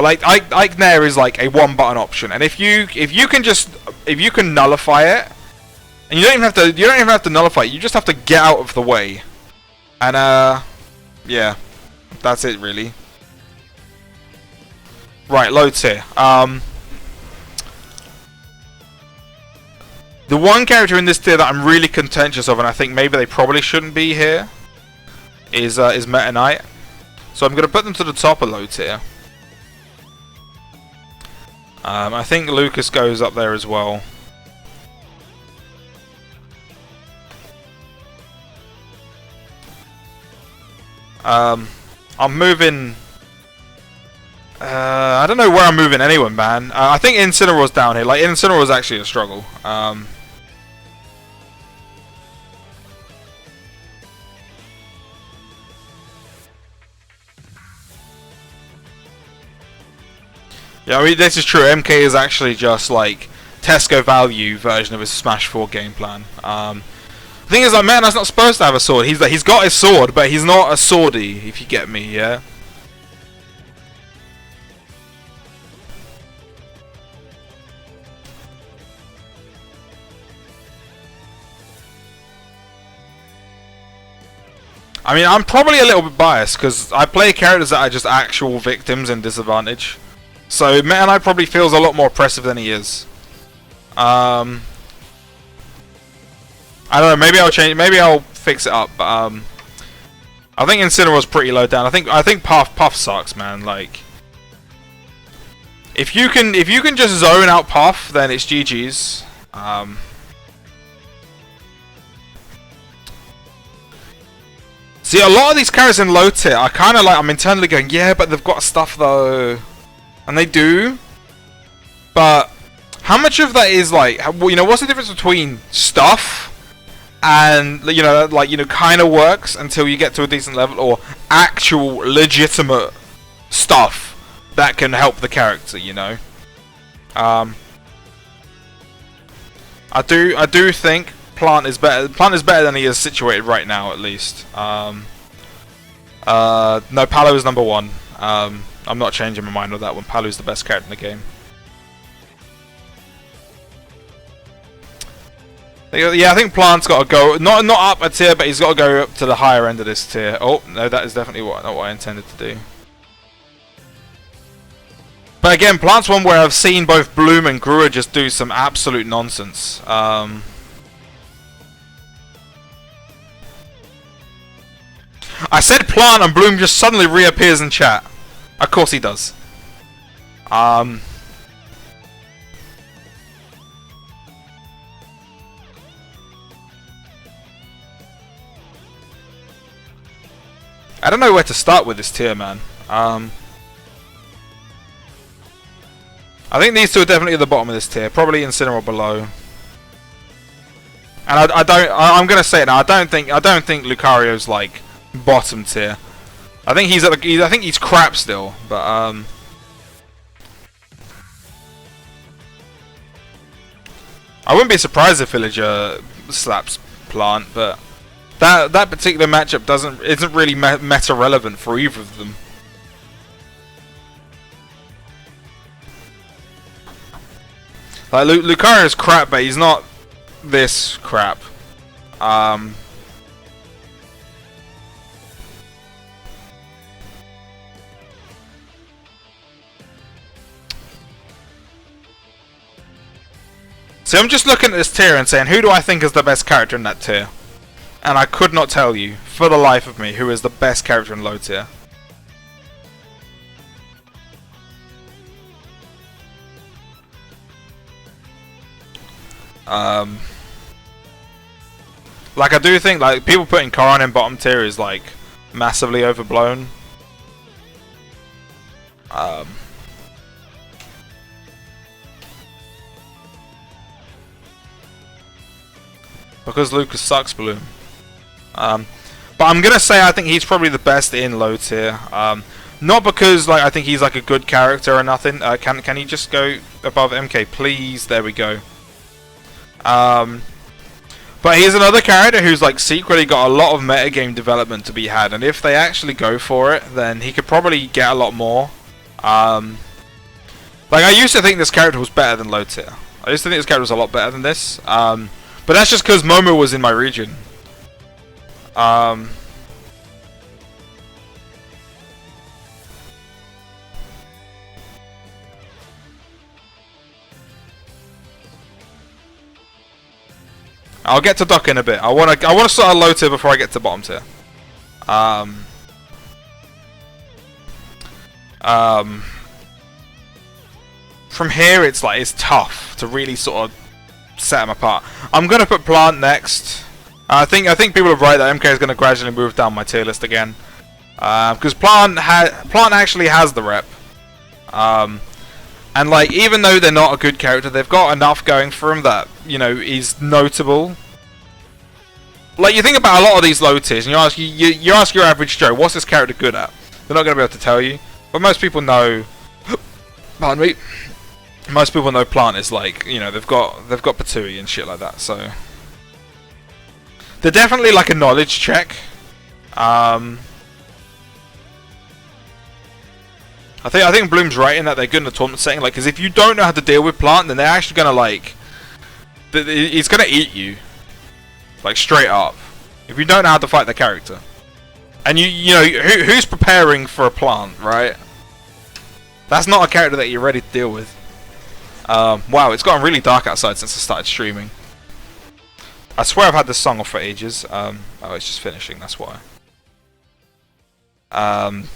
like Ike Nair is like a one button option, and if you can nullify it, and you don't even have to nullify it, you just have to get out of the way, and yeah, that's it really. Right, low tier. The one character in this tier that I'm really contentious of, and I think maybe they probably shouldn't be here, is Meta Knight. So I'm gonna put them to the top of low tier. I think Lucas goes up there as well. I'm moving. I don't know where I'm moving anyone, man. I think Incineroar's down here. Like, Incineroar's actually a struggle. Yeah, I mean, this is true. MK is actually just like Tesco value version of his Smash 4 game plan. The thing is, like, Meta Knight's not supposed to have a sword. He's got his sword, but he's not a swordy, if you get me, yeah? I mean, I'm probably a little bit biased, because I play characters that are just actual victims in disadvantage. So Meta Knight probably feels a lot more oppressive than he is. I don't know. Maybe I'll change. Maybe I'll fix it up. But I think Incineroar's pretty low down. I think Puff sucks, man. Like, if you can just zone out Puff, then it's GG's. See, a lot of these characters in low tier, I'm internally going, yeah, but they've got stuff though. And they do, but how much of that is like, you know, what's the difference between stuff and, you know, like, you know, kind of works until you get to a decent level, or actual legitimate stuff that can help the character, you know? I do think Plant is better. Plant is better than he is situated right now, at least. No, Palo is number one. I'm not changing my mind on that one. Palu's the best character in the game. Yeah, I think Plant's got to go. Not up a tier, but he's got to go up to the higher end of this tier. Oh no, that is definitely not what I intended to do. But again, Plant's one where I've seen both Bloom and Grua just do some absolute nonsense. I said Plant and Bloom just suddenly reappears in chat. Of course he does. I don't know where to start with this tier, man. I think these two are definitely at the bottom of this tier, probably Incineroar below. And I'm gonna say it now. I don't think Lucario's like bottom tier. I think he's crap still, but I wouldn't be surprised if Villager slaps Plant, but that particular matchup isn't really meta relevant for either of them. Like, Lucario's crap, but he's not this crap. So I'm just looking at this tier and saying, who do I think is the best character in that tier? And I could not tell you, for the life of me, who is the best character in low tier. Like, I do think, like, people putting Karan in bottom tier is, like, massively overblown. Because Lucas sucks, Bloom. But I'm gonna say I think he's probably the best in low tier. Not because, like, I think he's, like, a good character or nothing. Can he just go above MK, please? There we go. But he's another character who's, like, secretly got a lot of metagame development to be had, and if they actually go for it, then he could probably get a lot more. Like, I used to think this character was better than low tier. I used to think this character was a lot better than this. But that's just because Momo was in my region. I'll get to Doc in a bit. I wanna start a low tier before I get to bottom tier. From here, it's tough to really sort of set them apart. I'm gonna put Plant next. I think people are right that MK is gonna gradually move down my tier list again, because Plant actually has the rep. And, like, even though they're not a good character, they've got enough going for them that, you know, is notable. Like, you think about a lot of these low tiers, and you ask your average Joe, what's this character good at? They're not going to be able to tell you. But most people know, pardon me, most people know Plant is, like, you know, they've got Patui and shit like that, so. They're definitely, like, a knowledge check. I think Bloom's right in that they're good in the tournament setting, like, because if you don't know how to deal with Plant, then they're actually gonna, like, he's gonna eat you, like, straight up, if you don't know how to fight the character. And you know, who's preparing for a Plant, right? That's not a character that you're ready to deal with. Wow, it's gotten really dark outside since I started streaming. I swear I've had this song off for ages. Oh, it's just finishing, that's why. I'm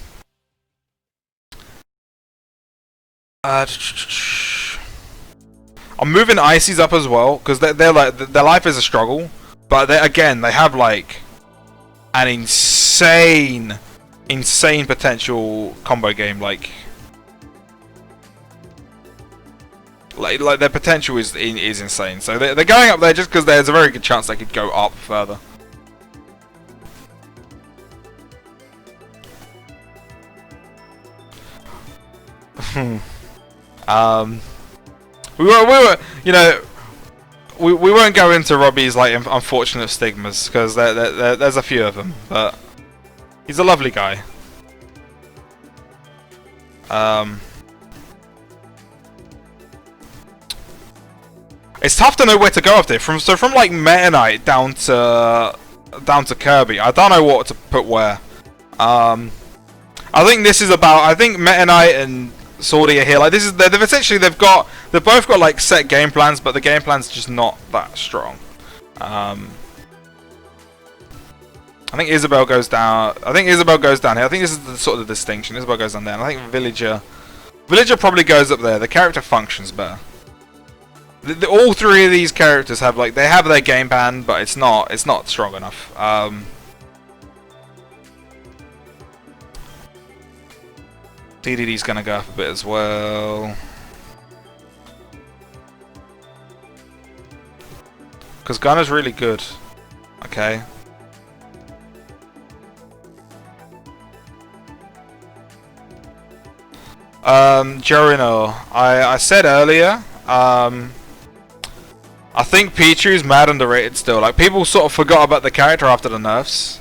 moving Ices up as well because they're like their life is a struggle, but they have like an insane potential combo game. Like their potential is insane. So they're going up there just because there's a very good chance they could go up further. We were, you know, we won't go into Robbie's like unfortunate stigmas because there's a few of them, but he's a lovely guy. It's tough to know where to go after from like Meta Knight down to Kirby. I don't know what to put where. I think this is about. I think Meta Knight and Swordy are here. Like they've both got like set game plans, but the game plan's just not that strong. I think Isabelle goes down. I think Isabelle goes down here. I think this is the sort of the distinction. Isabelle goes down there, and I think Villager probably goes up there. The character functions better. All three of these characters have like they have their game plan, but it's not strong enough. DDD's gonna go up a bit as well. Because Gunner's really good. Okay. Jorino, I said earlier, I think Pichu's mad underrated still. Like, people sort of forgot about the character after the nerfs.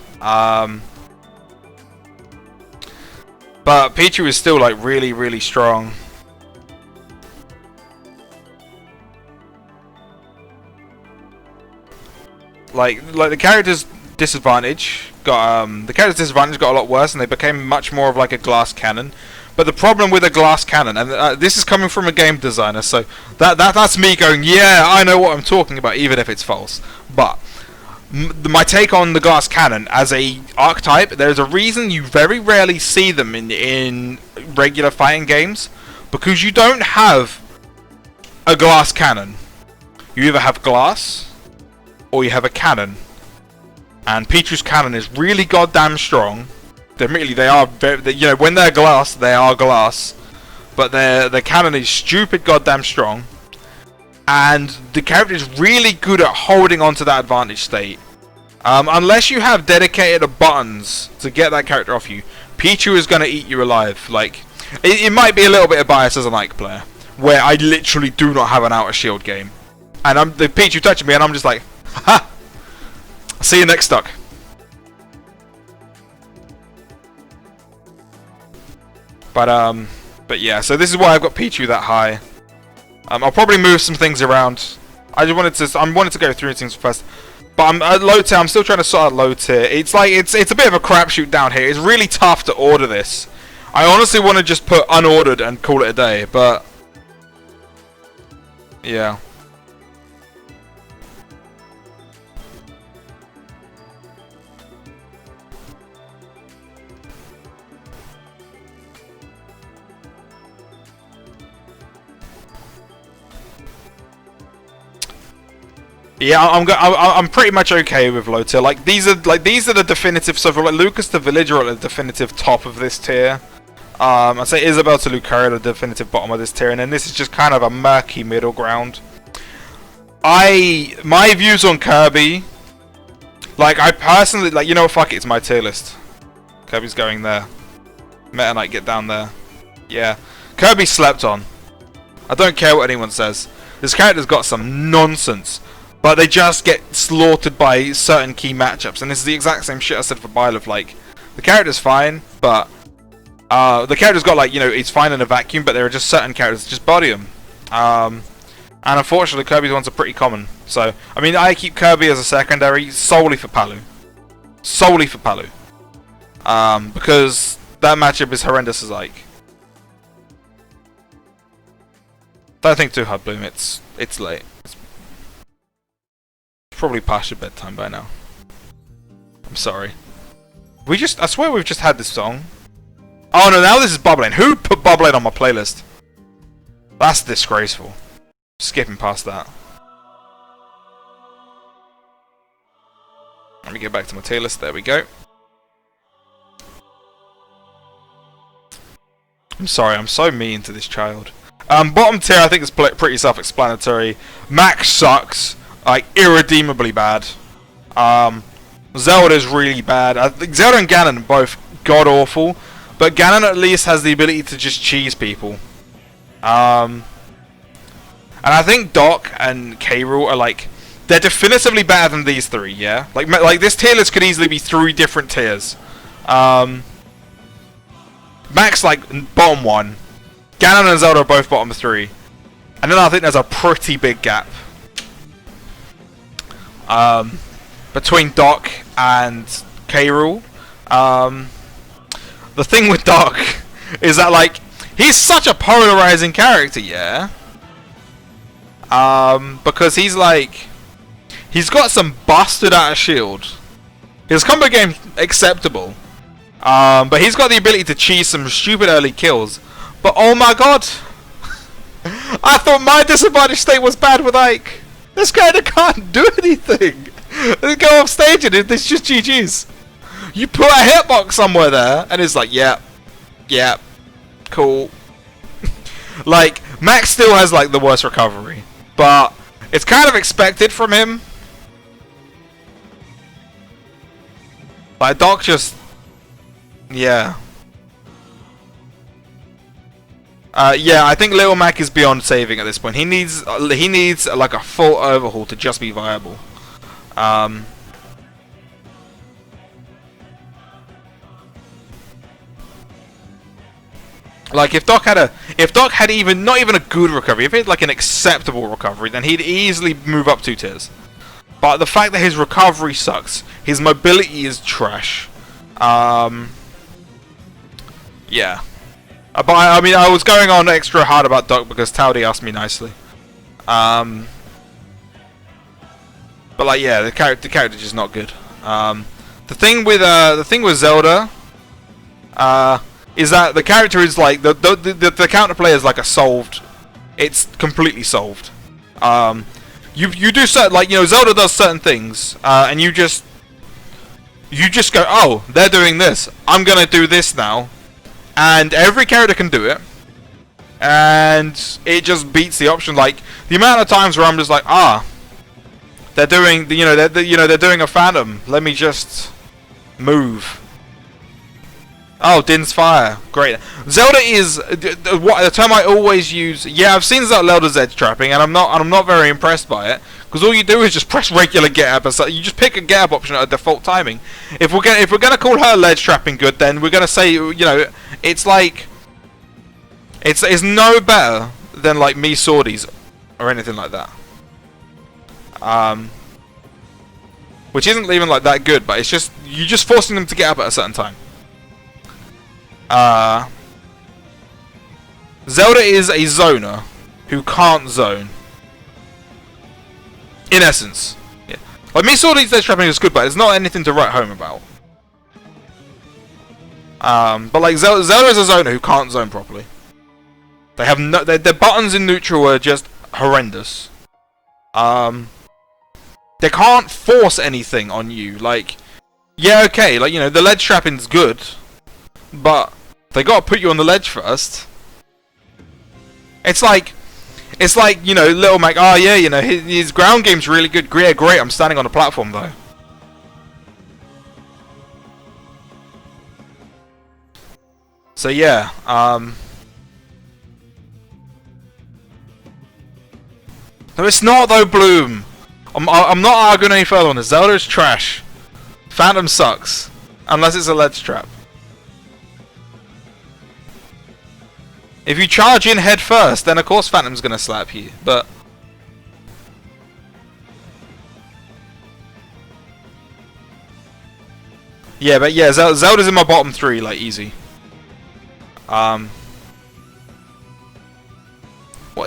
But Pichu is still like really, really strong. Like the character's disadvantage got a lot worse, and they became much more of like a glass cannon. But the problem with a glass cannon, and this is coming from a game designer, so that's me going, yeah, I know what I'm talking about, even if it's false. But my take on the glass cannon as a archetype, there's a reason you very rarely see them in regular fighting games, because you don't have a glass cannon. You either have glass or you have a cannon, and Pichu's cannon is really goddamn strong. Admittedly, they are very, you know, when they're glass, they are glass, but their cannon is stupid goddamn strong, and the character is really good at holding on to that advantage state. Unless you have dedicated buttons to get that character off you, Pichu is going to eat you alive. Like, it might be a little bit of bias as an Ike player, where I literally do not have an outer shield game, and the Pichu touching me, and I'm just like, ha! See you next stock. But yeah, so this is why I've got Pichu that high. I'll probably move some things around. I wanted to go through things first. But I'm at low tier. I'm still trying to sort out low tier. It's like it's a bit of a crapshoot down here. It's really tough to order this. I honestly want to just put unordered and call it a day, but yeah. Yeah, I'm pretty much okay with low tier. Like these are the definitive. So for like Lucas to Villager are the definitive top of this tier. I'd say Isabelle to Lucario the definitive bottom of this tier, and then this is just kind of a murky middle ground. My views on Kirby, like I personally like, you know, fuck it, it's my tier list. Kirby's going there. Meta Knight, get down there. Yeah, Kirby slept on. I don't care what anyone says. This character's got some nonsense. But they just get slaughtered by certain key matchups, and this is the exact same shit I said for Byleth. Like, the character's fine, but the character's got, like, you know, it's fine in a vacuum, but there are just certain characters that just body him. And unfortunately, Kirby's ones are pretty common. So, I mean, I keep Kirby as a secondary solely for Palu. Solely for Palu. Because that matchup is horrendous as Ike. Don't think too hard, Bloom. It's late. It's probably past your bedtime by now. I'm sorry. I swear we've just had this song. Oh no, now this is Bubbling. Who put Bubbling on my playlist? That's disgraceful. Skipping past that. Let me get back to my tier list. There we go. I'm sorry, I'm so mean to this child. Bottom tier I think is pretty self-explanatory. Max sucks. Like, irredeemably bad. Zelda is really bad. I think Zelda and Ganon are both god-awful. But Ganon at least has the ability to just cheese people. And I think Doc and K. Rool are like... They're definitively better than these three, yeah? Like this tier list could easily be 3 different tiers. Max, like, bottom 1. Ganon and Zelda are both bottom 3. And then I think there's a pretty big gap. Between Doc and K. Rool. The thing with Doc is that, like, he's such a polarizing character, yeah? Because he's like... He's got some busted out of shield. His combo game's acceptable. But he's got the ability to cheese some stupid early kills. But oh my god! I thought my disadvantage state was bad with Ike. This character can't do anything. They go off stage and it's just GG's. You put a hitbox somewhere there and it's like, yeah, cool. Like, Max still has like the worst recovery. But it's kind of expected from him. Like, Doc just... Yeah. Yeah, I think Little Mac is beyond saving at this point. He needs like a full overhaul to just be viable. Like if Doc had even not even a good recovery, if he had like an acceptable recovery, then he'd easily move up 2 tiers. But the fact that his recovery sucks, his mobility is trash. Yeah. But I mean, I was going on extra hard about Doc because Towdy asked me nicely. But like, yeah, the character's just not good. The thing with Zelda, is that the character is like the counterplay is like a solved. It's completely solved. You do certain, like, you know, Zelda does certain things, and you just go, oh, they're doing this, I'm gonna do this now, and every character can do it, and it just beats the option. Like the amount of times where I'm just like, they're doing, they're doing a Phantom. Let me just move. Oh, Din's Fire, great. Zelda is the term I always use. Yeah, I've seen Zelda's edge trapping, and I'm not very impressed by it, because all you do is just press regular get up. So you just pick a get up option at a default timing. If we're gonna call her ledge trapping good, then we're gonna say, you know, it's like it's no better than like me swordies or anything like that. Which isn't even like that good, but it's just you're just forcing them to get up at a certain time. Zelda is a zoner who can't zone. In essence. Yeah. Like, me swordies edge trapping is good, but it's not anything to write home about. But like Zelda is a zoner who can't zone properly. They have no their buttons in neutral are just horrendous. They can't force anything on you. Like, yeah, okay, like, you know, the ledge trapping's good, but they gotta put you on the ledge first. It's like, you know, Little Mac, oh yeah, you know, his ground game's really good. Yeah, great, I'm standing on a platform though. So yeah, no, it's not though, Bloom. I'm not arguing any further on this. Zelda is trash. Phantom sucks, unless it's a ledge trap. If you charge in head first, then of course Phantom's gonna slap you, but yeah, Zelda's in my bottom 3, like, easy. What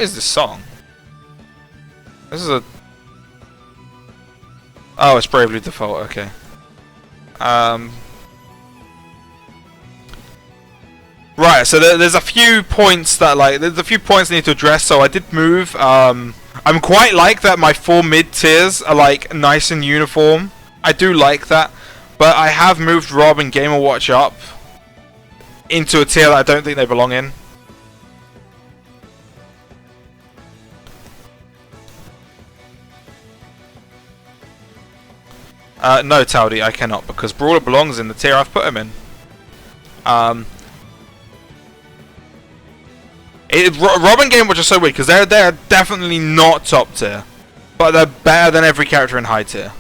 is this song? This is a... Oh, it's Bravely Default, okay. Right, so there's a few points that, like, I need to address, so I did move. I'm quite like that my 4 mid-tiers are, like, nice and uniform. I do like that, but I have moved Rob and Game & Watch up into a tier that I don't think they belong in. No, Towdy, I cannot, because Brawler belongs in the tier I've put him in. Rob and Game Watch are so weird, because they're definitely not top tier, but they're better than every character in high tier.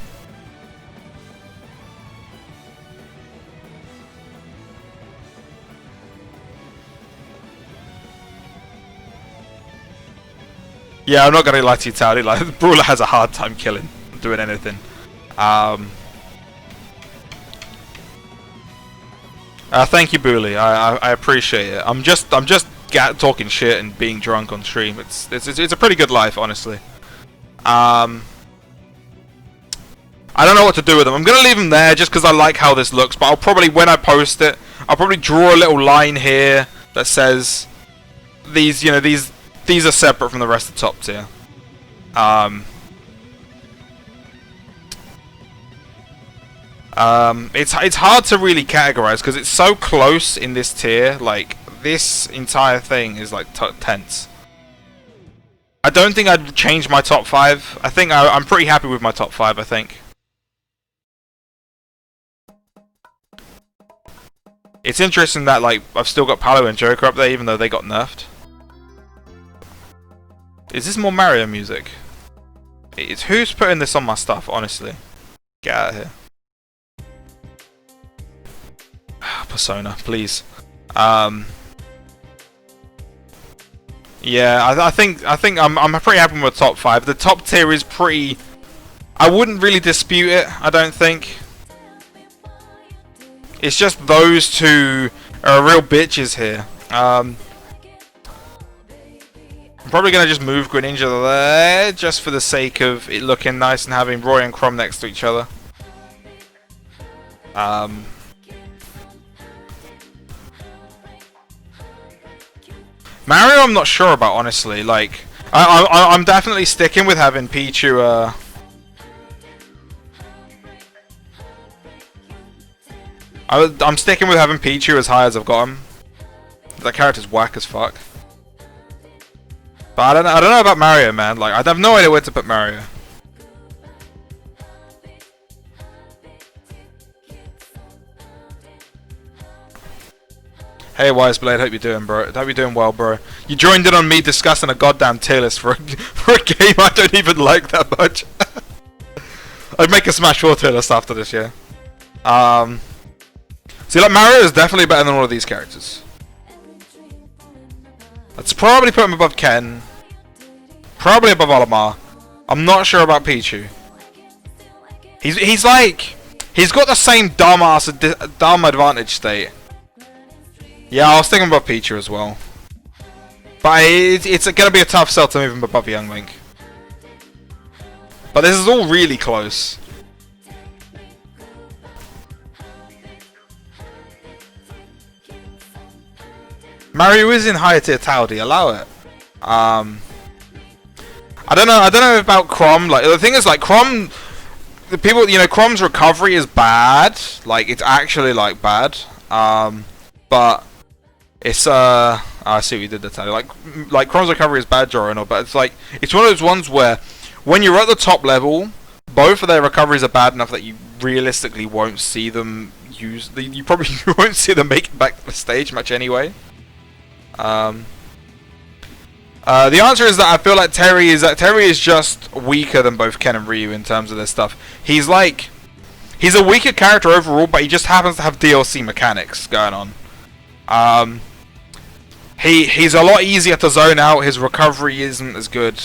Yeah, I'm not gonna lie to you, Towdy, like, Brawler has a hard time doing anything. Thank you, Booley. I appreciate it. I'm just talking shit and being drunk on stream. It's a pretty good life, honestly. I don't know what to do with them. I'm gonna leave them there just because I like how this looks. But I'll probably, when I post it, I'll probably draw a little line here that says these, you know, these are separate from the rest of the top tier. It's hard to really categorize because it's so close in this tier. Like, this entire thing is like tense. I don't think I'd change my top 5. I think I'm pretty happy with my top 5, I think. It's interesting that, like, I've still got Palo and Joker up there even though they got nerfed. Is this more Mario music? It's who's putting this on my stuff, honestly? Get out of here. Persona, please. Yeah, I think I'm pretty happy with the top 5. The top tier is pretty. I wouldn't really dispute it. I don't think. It's just those two are real bitches here, I'm probably going to just move Greninja there, just for the sake of it looking nice and having Roy and Chrom next to each other. Mario I'm not sure about, honestly. Like, I'm definitely sticking with having Pichu, I'm sticking with having Pichu as high as I've got him. That character's whack as fuck. But I don't know about Mario, man. Like, I have no idea where to put Mario. Hey Wiseblade, hope you're doing, bro. Hope you're doing well, bro. You joined in on me discussing a goddamn tier list for a game I don't even like that much. I'd make a Smash 4 tier list after this, yeah. See, like, Mario is definitely better than all of these characters. Let's probably put him above Ken. Probably above Olimar. I'm not sure about Pichu. He's like... He's got the same dumb advantage state. Yeah, I'll stick him above Pichu as well. But it's going to be a tough sell to move him above Young Link. But this is all really close. Mario is in higher tier Taudi, allow it. I don't know about Chrom. Like, the thing is, like, Chrom, the people, you know, Chrom's recovery is bad. Like, it's actually, like, bad. But it's I see what you did there, Taudi. Like Chrom's recovery is bad, Jorano, but it's like, it's one of those ones where when you're at the top level, both of their recoveries are bad enough that you realistically won't see them use. You probably won't see them make it back to the stage much anyway. The answer is that I feel like Terry is just weaker than both Ken and Ryu in terms of this stuff. He's a weaker character overall, but he just happens to have DLC mechanics going on. He's a lot easier to zone out. His recovery isn't as good,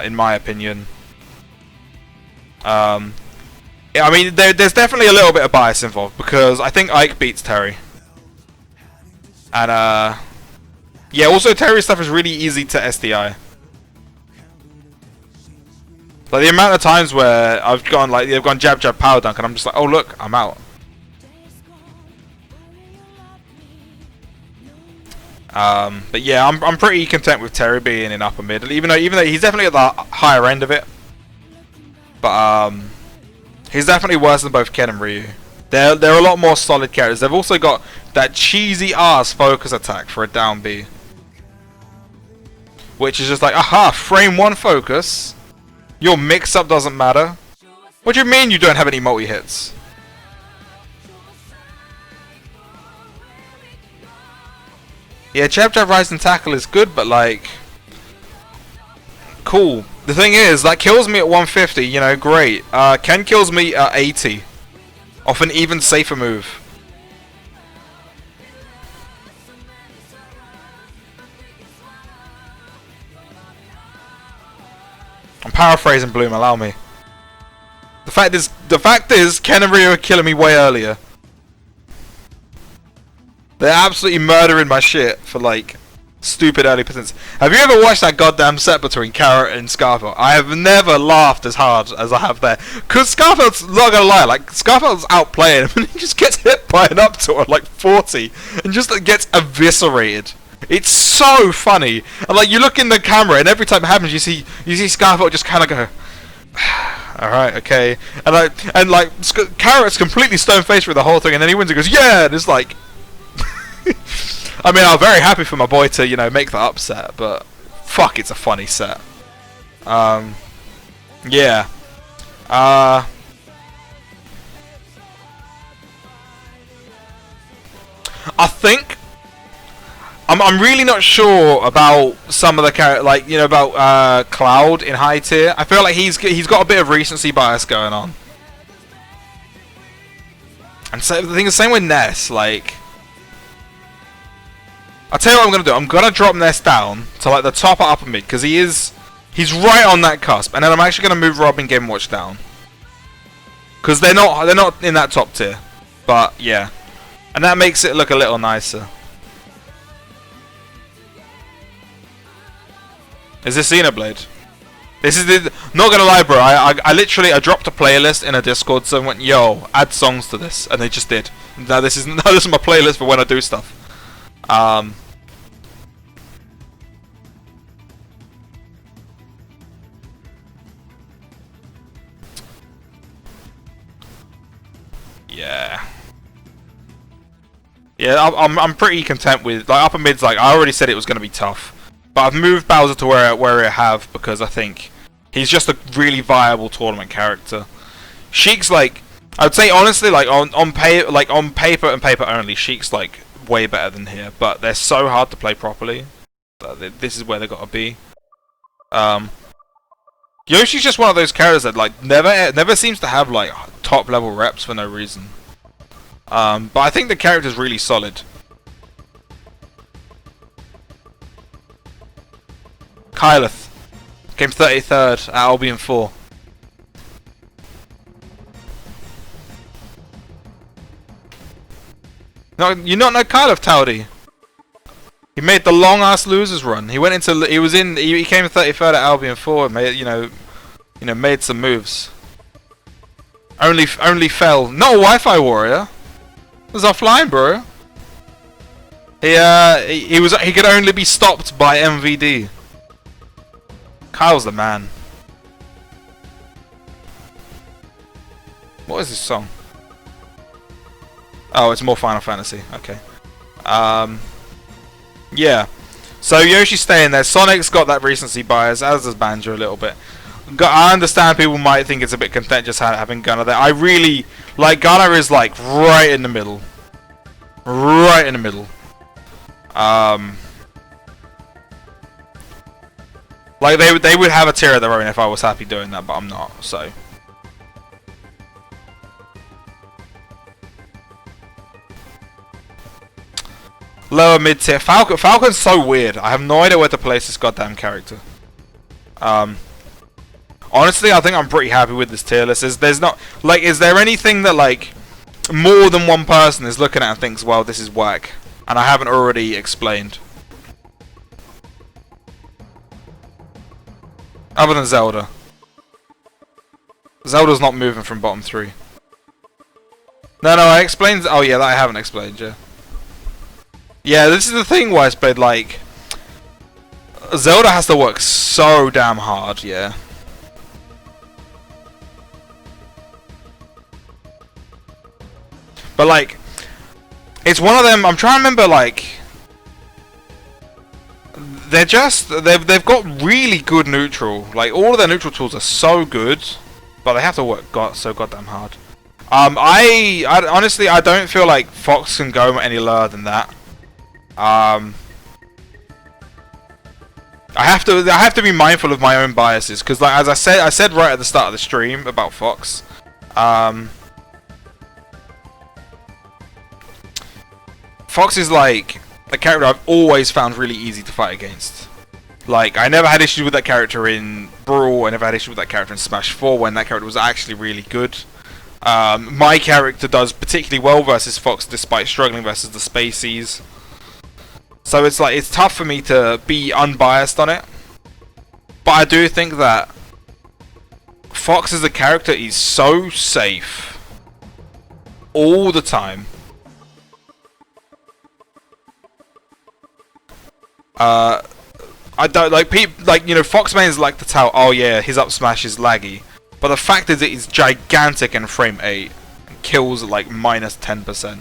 in my opinion. I mean, there's definitely a little bit of bias involved because I think Ike beats Terry, and yeah, also Terry's stuff is really easy to SDI. Like, the amount of times where I've gone, like, they've gone jab jab power dunk and I'm just like, oh look, I'm out. But yeah, I'm pretty content with Terry being in upper mid, even though he's definitely at the higher end of it. But he's definitely worse than both Ken and Ryu. They're a lot more solid characters. They've also got that cheesy ass focus attack for a down B, which is just like, aha, frame 1 focus. Your mix-up doesn't matter. What do you mean you don't have any multi-hits? Yeah, jab jab rise and tackle is good, but like, cool. The thing is, that kills me at 150, you know, great. Ken kills me at 80. Off an even safer move. I'm paraphrasing Bloom, allow me. The fact is, Ken and Ryu are killing me way earlier. They're absolutely murdering my shit for, like, stupid early percents. Have you ever watched that goddamn set between Carrot and Scarfelt? I have never laughed as hard as I have there. Because Scarfelt's, not gonna lie, like, Scarfelt's outplaying him and he just gets hit by an up to like 40 and just gets eviscerated. It's so funny. And like, you look in the camera and every time it happens you see Scarfelt just kinda go, alright, okay. And like Carrot's completely stone faced through the whole thing and then he wins and goes, yeah, and it's like I mean, I'm very happy for my boy to, you know, make the upset, but fuck, it's a funny set. Yeah. I think I'm really not sure about some of the characters, like, you know, about Cloud in high tier. I feel like he's got a bit of recency bias going on. And so the thing is, same with Ness, like, I'll tell you what I'm gonna do. I'm gonna drop Ness down to like the top or upper mid because he's right on that cusp, and then I'm actually gonna move Rob and Game Watch down because they're not in that top tier, but yeah, and that makes it look a little nicer. Is this Xenoblade? This is the... Not gonna lie, bro. I literally dropped a playlist in a Discord. So I went, yo, add songs to this, and they just did. Now this is my playlist for when I do stuff. Yeah. Yeah, I'm pretty content with like upper mids. Like I already said, it was going to be tough, but I've moved Bowser to where I have because I think he's just a really viable tournament character. Sheik's like, I'd say honestly, like on paper and paper only, Sheik's like way better than here, but they're so hard to play properly. This is where they got to be. Yoshi's just one of those characters that like never seems to have like top level reps for no reason. But I think the character's really solid. Kyleth came 33rd at Albion 4. No, you not know Kyleth, Towdy? He made the long ass losers run. He went into he came 33rd at Albion 4 and made made some moves. Only fell. Not a Wi-Fi warrior. It was offline, bro. He could only be stopped by MVD. Kyle's the man. What is this song? Oh, it's more Final Fantasy. Okay. Yeah. So Yoshi's staying there. Sonic's got that recency bias, as does Banjo a little bit. I understand people might think it's a bit contentious having Gunnar there. I really like Gunnar is like right in the middle. Right in the middle. Like they would have a tier of their own if I was happy doing that, but I'm not, so. Lower mid tier. Falcon's so weird. I have no idea where to place this goddamn character. Honestly, I think I'm pretty happy with this tier list. There's not like, is there anything that like more than one person is looking at and thinks, well, this is whack, and I haven't already explained? Other than Zelda. Zelda's not moving from bottom 3. No, I explained. Oh yeah, that I haven't explained. Yeah. Yeah, this is the thing, Wisebed. Like, Zelda has to work so damn hard. Yeah. But like, it's one of them. I'm trying to remember. Like, they've got really good neutral. Like, all of their neutral tools are so good, but they have to work so goddamn hard. I honestly I don't feel like Fox can go any lower than that. I have to be mindful of my own biases, because like as I said right at the start of the stream about Fox. Fox is like a character I've always found really easy to fight against. Like, I never had issues with that character in Brawl, I never had issues with that character in Smash 4 when that character was actually really good. My character does particularly well versus Fox despite struggling versus the Spaceys. So it's like, it's tough for me to be unbiased on it. But I do think that Fox as a character is so safe all the time. I don't like Fox mains like to tell, oh yeah, his up smash is laggy, but the fact is it is gigantic in frame 8 and kills at like minus 10%.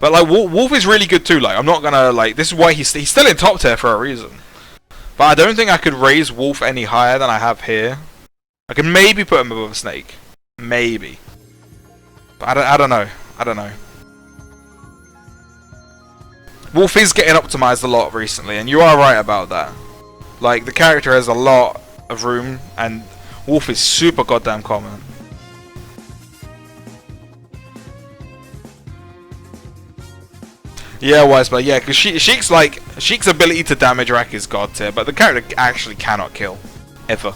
But like Wolf is really good too. Like, I'm not gonna like, this is why he's still in top tier for a reason. But I don't think I could raise Wolf any higher than I have here. I could maybe put him above Snake, maybe. But I don't know. Wolf is getting optimized a lot recently, and you are right about that. Like, the character has a lot of room, and Wolf is super goddamn common. Yeah, Wisebell, yeah, because Sheik's ability to damage rack is god tier, but the character actually cannot kill. Ever.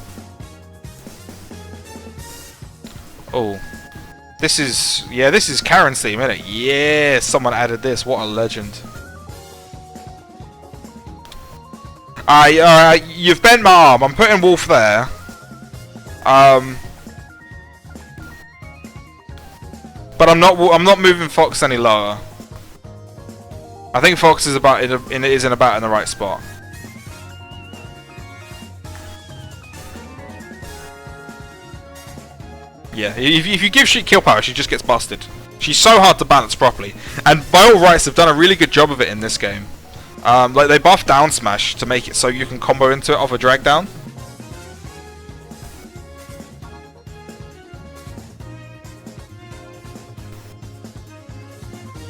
Oh. This is Karen's theme, isn't it? Yeah, someone added this, what a legend. Alright, you've bent my arm. I'm putting Wolf there. But I'm not moving Fox any lower. I think Fox is about in the right spot. Yeah, if you give shit kill power, she just gets busted. She's so hard to balance properly, and by all rights, they've done a really good job of it in this game. Like they buffed down smash to make it so you can combo into it off a drag down.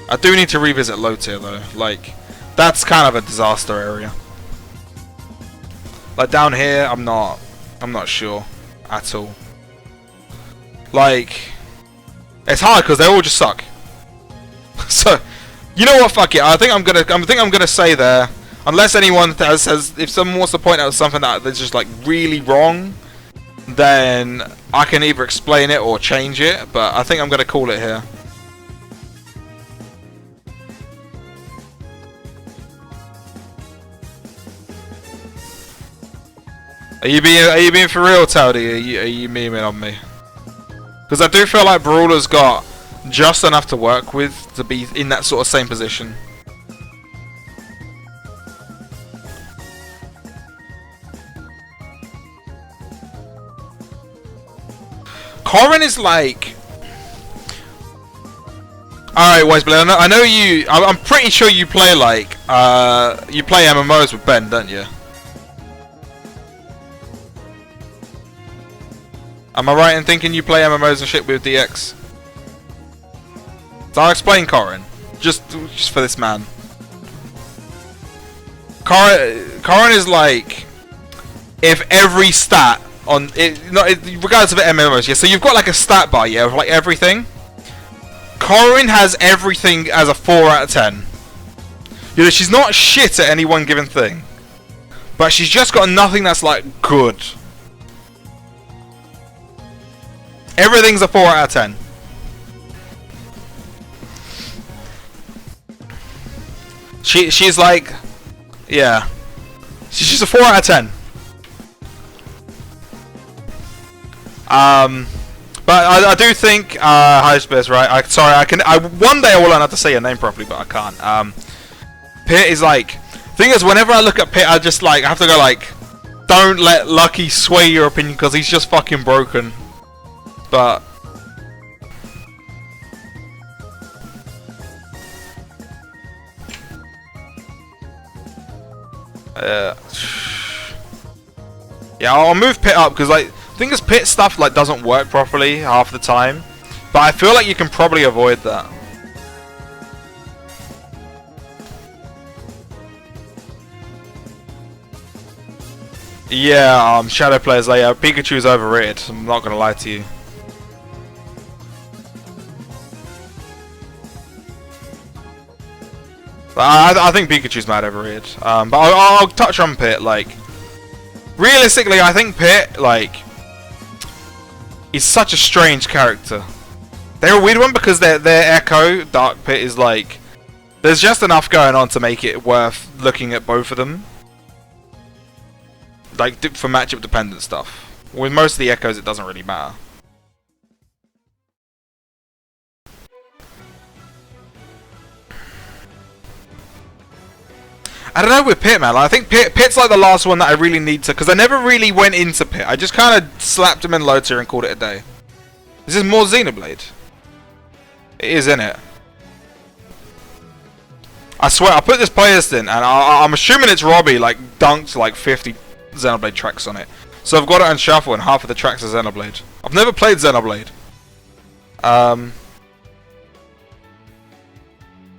I do need to revisit low tier though. Like that's kind of a disaster area. Like down here, I'm not sure at all. Like, it's hard because they all just suck. So, you know what? Fuck it. I think I'm gonna say there. Unless anyone says, if someone wants to point out something that's just like really wrong, then I can either explain it or change it. But I think I'm gonna call it here. Are you being for real, Towdy? Are you memeing on me? Because I do feel like Brawler's got just enough to work with to be in that sort of same position. Corrin is like... Alright, Wiseblood, I know you... I'm pretty sure you play like... you play MMOs with Ben, don't you? Am I right in thinking you play MMOs and shit with DX? So I'll explain Corrin. Just for this man. Corrin is like... If every stat on... regardless of MMOs, yeah? So you've got like a stat bar, yeah? Of like everything. Corrin has everything as a 4 out of 10. You know, she's not shit at any one given thing. But she's just got nothing that's like good. Everything's a 4 out of 10. She's like, yeah, she's a 4 out of 10. But I do think Isabelle, right? One day I will learn how to say your name properly, but I can't. Pit is like, thing is, whenever I look at Pit, I just like have to go like, don't let Lucky sway your opinion because he's just fucking broken. But yeah, I'll move Pit up because like the thing is Pit stuff like doesn't work properly half the time, but I feel like you can probably avoid that. Yeah, Shadow Players layer. Pikachu's overrated. I'm not gonna lie to you. I think Pikachu's mad overrated. But I'll touch on Pit. Like, realistically, I think Pit, like, is such a strange character. They're a weird one because their Echo Dark Pit is like, there's just enough going on to make it worth looking at both of them. Like for matchup dependent stuff. With most of the Echoes, it doesn't really matter. I don't know with Pit, man. I think Pit's like the last one that I really need to, because I never really went into Pit. I just kind of slapped him in low tier and called it a day. This is more Xenoblade. It is, innit? I swear, I put this playlist in, and I'm assuming it's Robbie, like, dunked like 50 Xenoblade tracks on it. So I've got it on shuffle, and half of the tracks are Xenoblade. I've never played Xenoblade.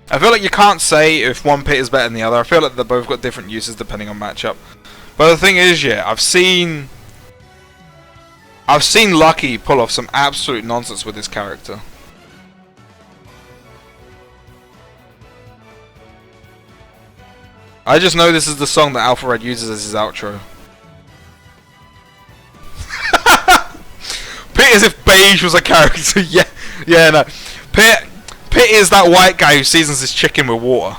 I feel like you can't say if one Pit is better than the other. I feel like they've both got different uses depending on matchup. But the thing is, yeah, I've seen Lucky pull off some absolute nonsense with this character. I just know this is the song that Alpha Red uses as his outro. Pit as if Beige was a character. yeah, no. Pit is that white guy who seasons his chicken with water.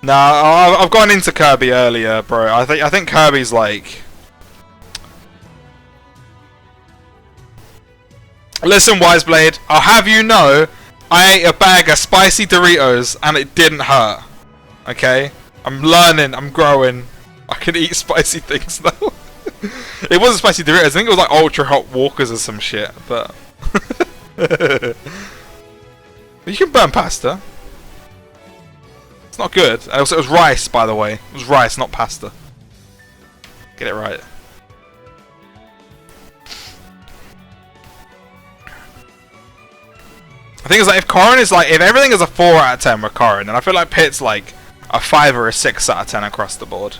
No, I've gone into Kirby earlier, bro. I think Kirby's like. Listen, Wiseblade, I'll have you know, I ate a bag of spicy Doritos and it didn't hurt. Okay? I'm learning, I'm growing. I can eat spicy things now. It wasn't spicy Doritos, I think it was like ultra hot Walkers or some shit, but... You can burn pasta. It's not good. Also, it was rice, by the way. It was rice, not pasta. Get it right. The thing is, like, if everything is a 4 out of 10 with Corrin, then I feel like Pit's like a 5 or a 6 out of 10 across the board.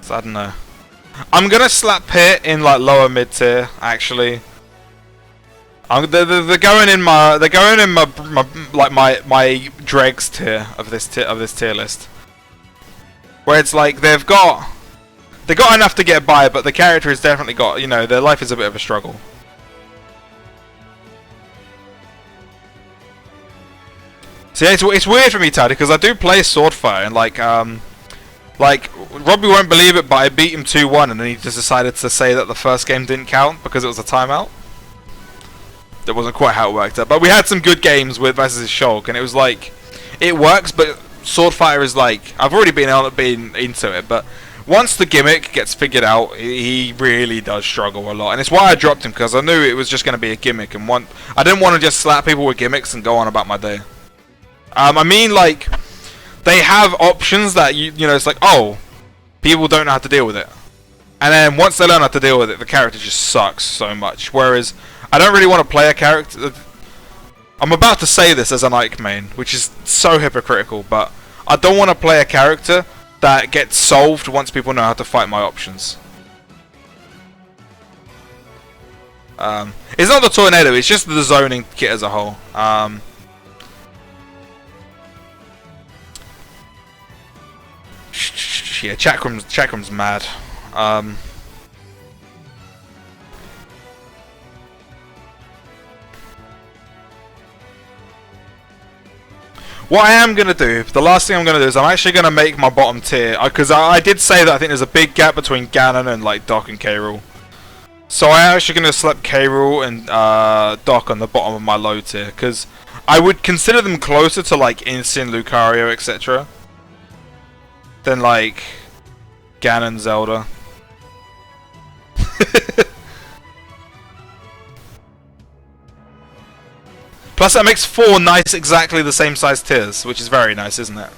So I don't know. I'm gonna slap Pit in like lower mid tier, actually. They're going in my dregs tier of this tier list, where it's like they got enough to get by, but the character has definitely got, you know, their life is a bit of a struggle. So yeah, it's weird for me, Taddy, because I do play Swordfighter, and like Robbie won't believe it, but I beat him 2-1, and then he just decided to say that the first game didn't count because it was a timeout. That wasn't quite how it worked out, but we had some good games with versus Shulk, and it was like, it works, but Swordfighter is like, I've already been into it, but once the gimmick gets figured out, he really does struggle a lot, and it's why I dropped him, because I knew it was just going to be a gimmick, and I didn't want to just slap people with gimmicks and go on about my day. I mean, like, they have options that you know, it's like, oh, people don't know how to deal with it, and then once they learn how to deal with it, the character just sucks so much. Whereas I don't really want to play a character. I'm about to say this as an Ike main, which is so hypocritical, but I don't want to play a character that gets solved once people know how to fight my options. It's not the tornado, it's just the zoning kit as a whole. Yeah, Chakram's mad. What I am going to do, the last thing I'm going to do is I'm actually going to make my bottom tier, because I did say that I think there's a big gap between Ganon and like Doc and K. Rool. So I'm actually going to slap K. Rool and Doc on the bottom of my low tier, because I would consider them closer to like Instant, Lucario, etc. than like Ganon, Zelda. Plus that makes 4 nice, exactly the same size tiers, which is very nice, isn't it?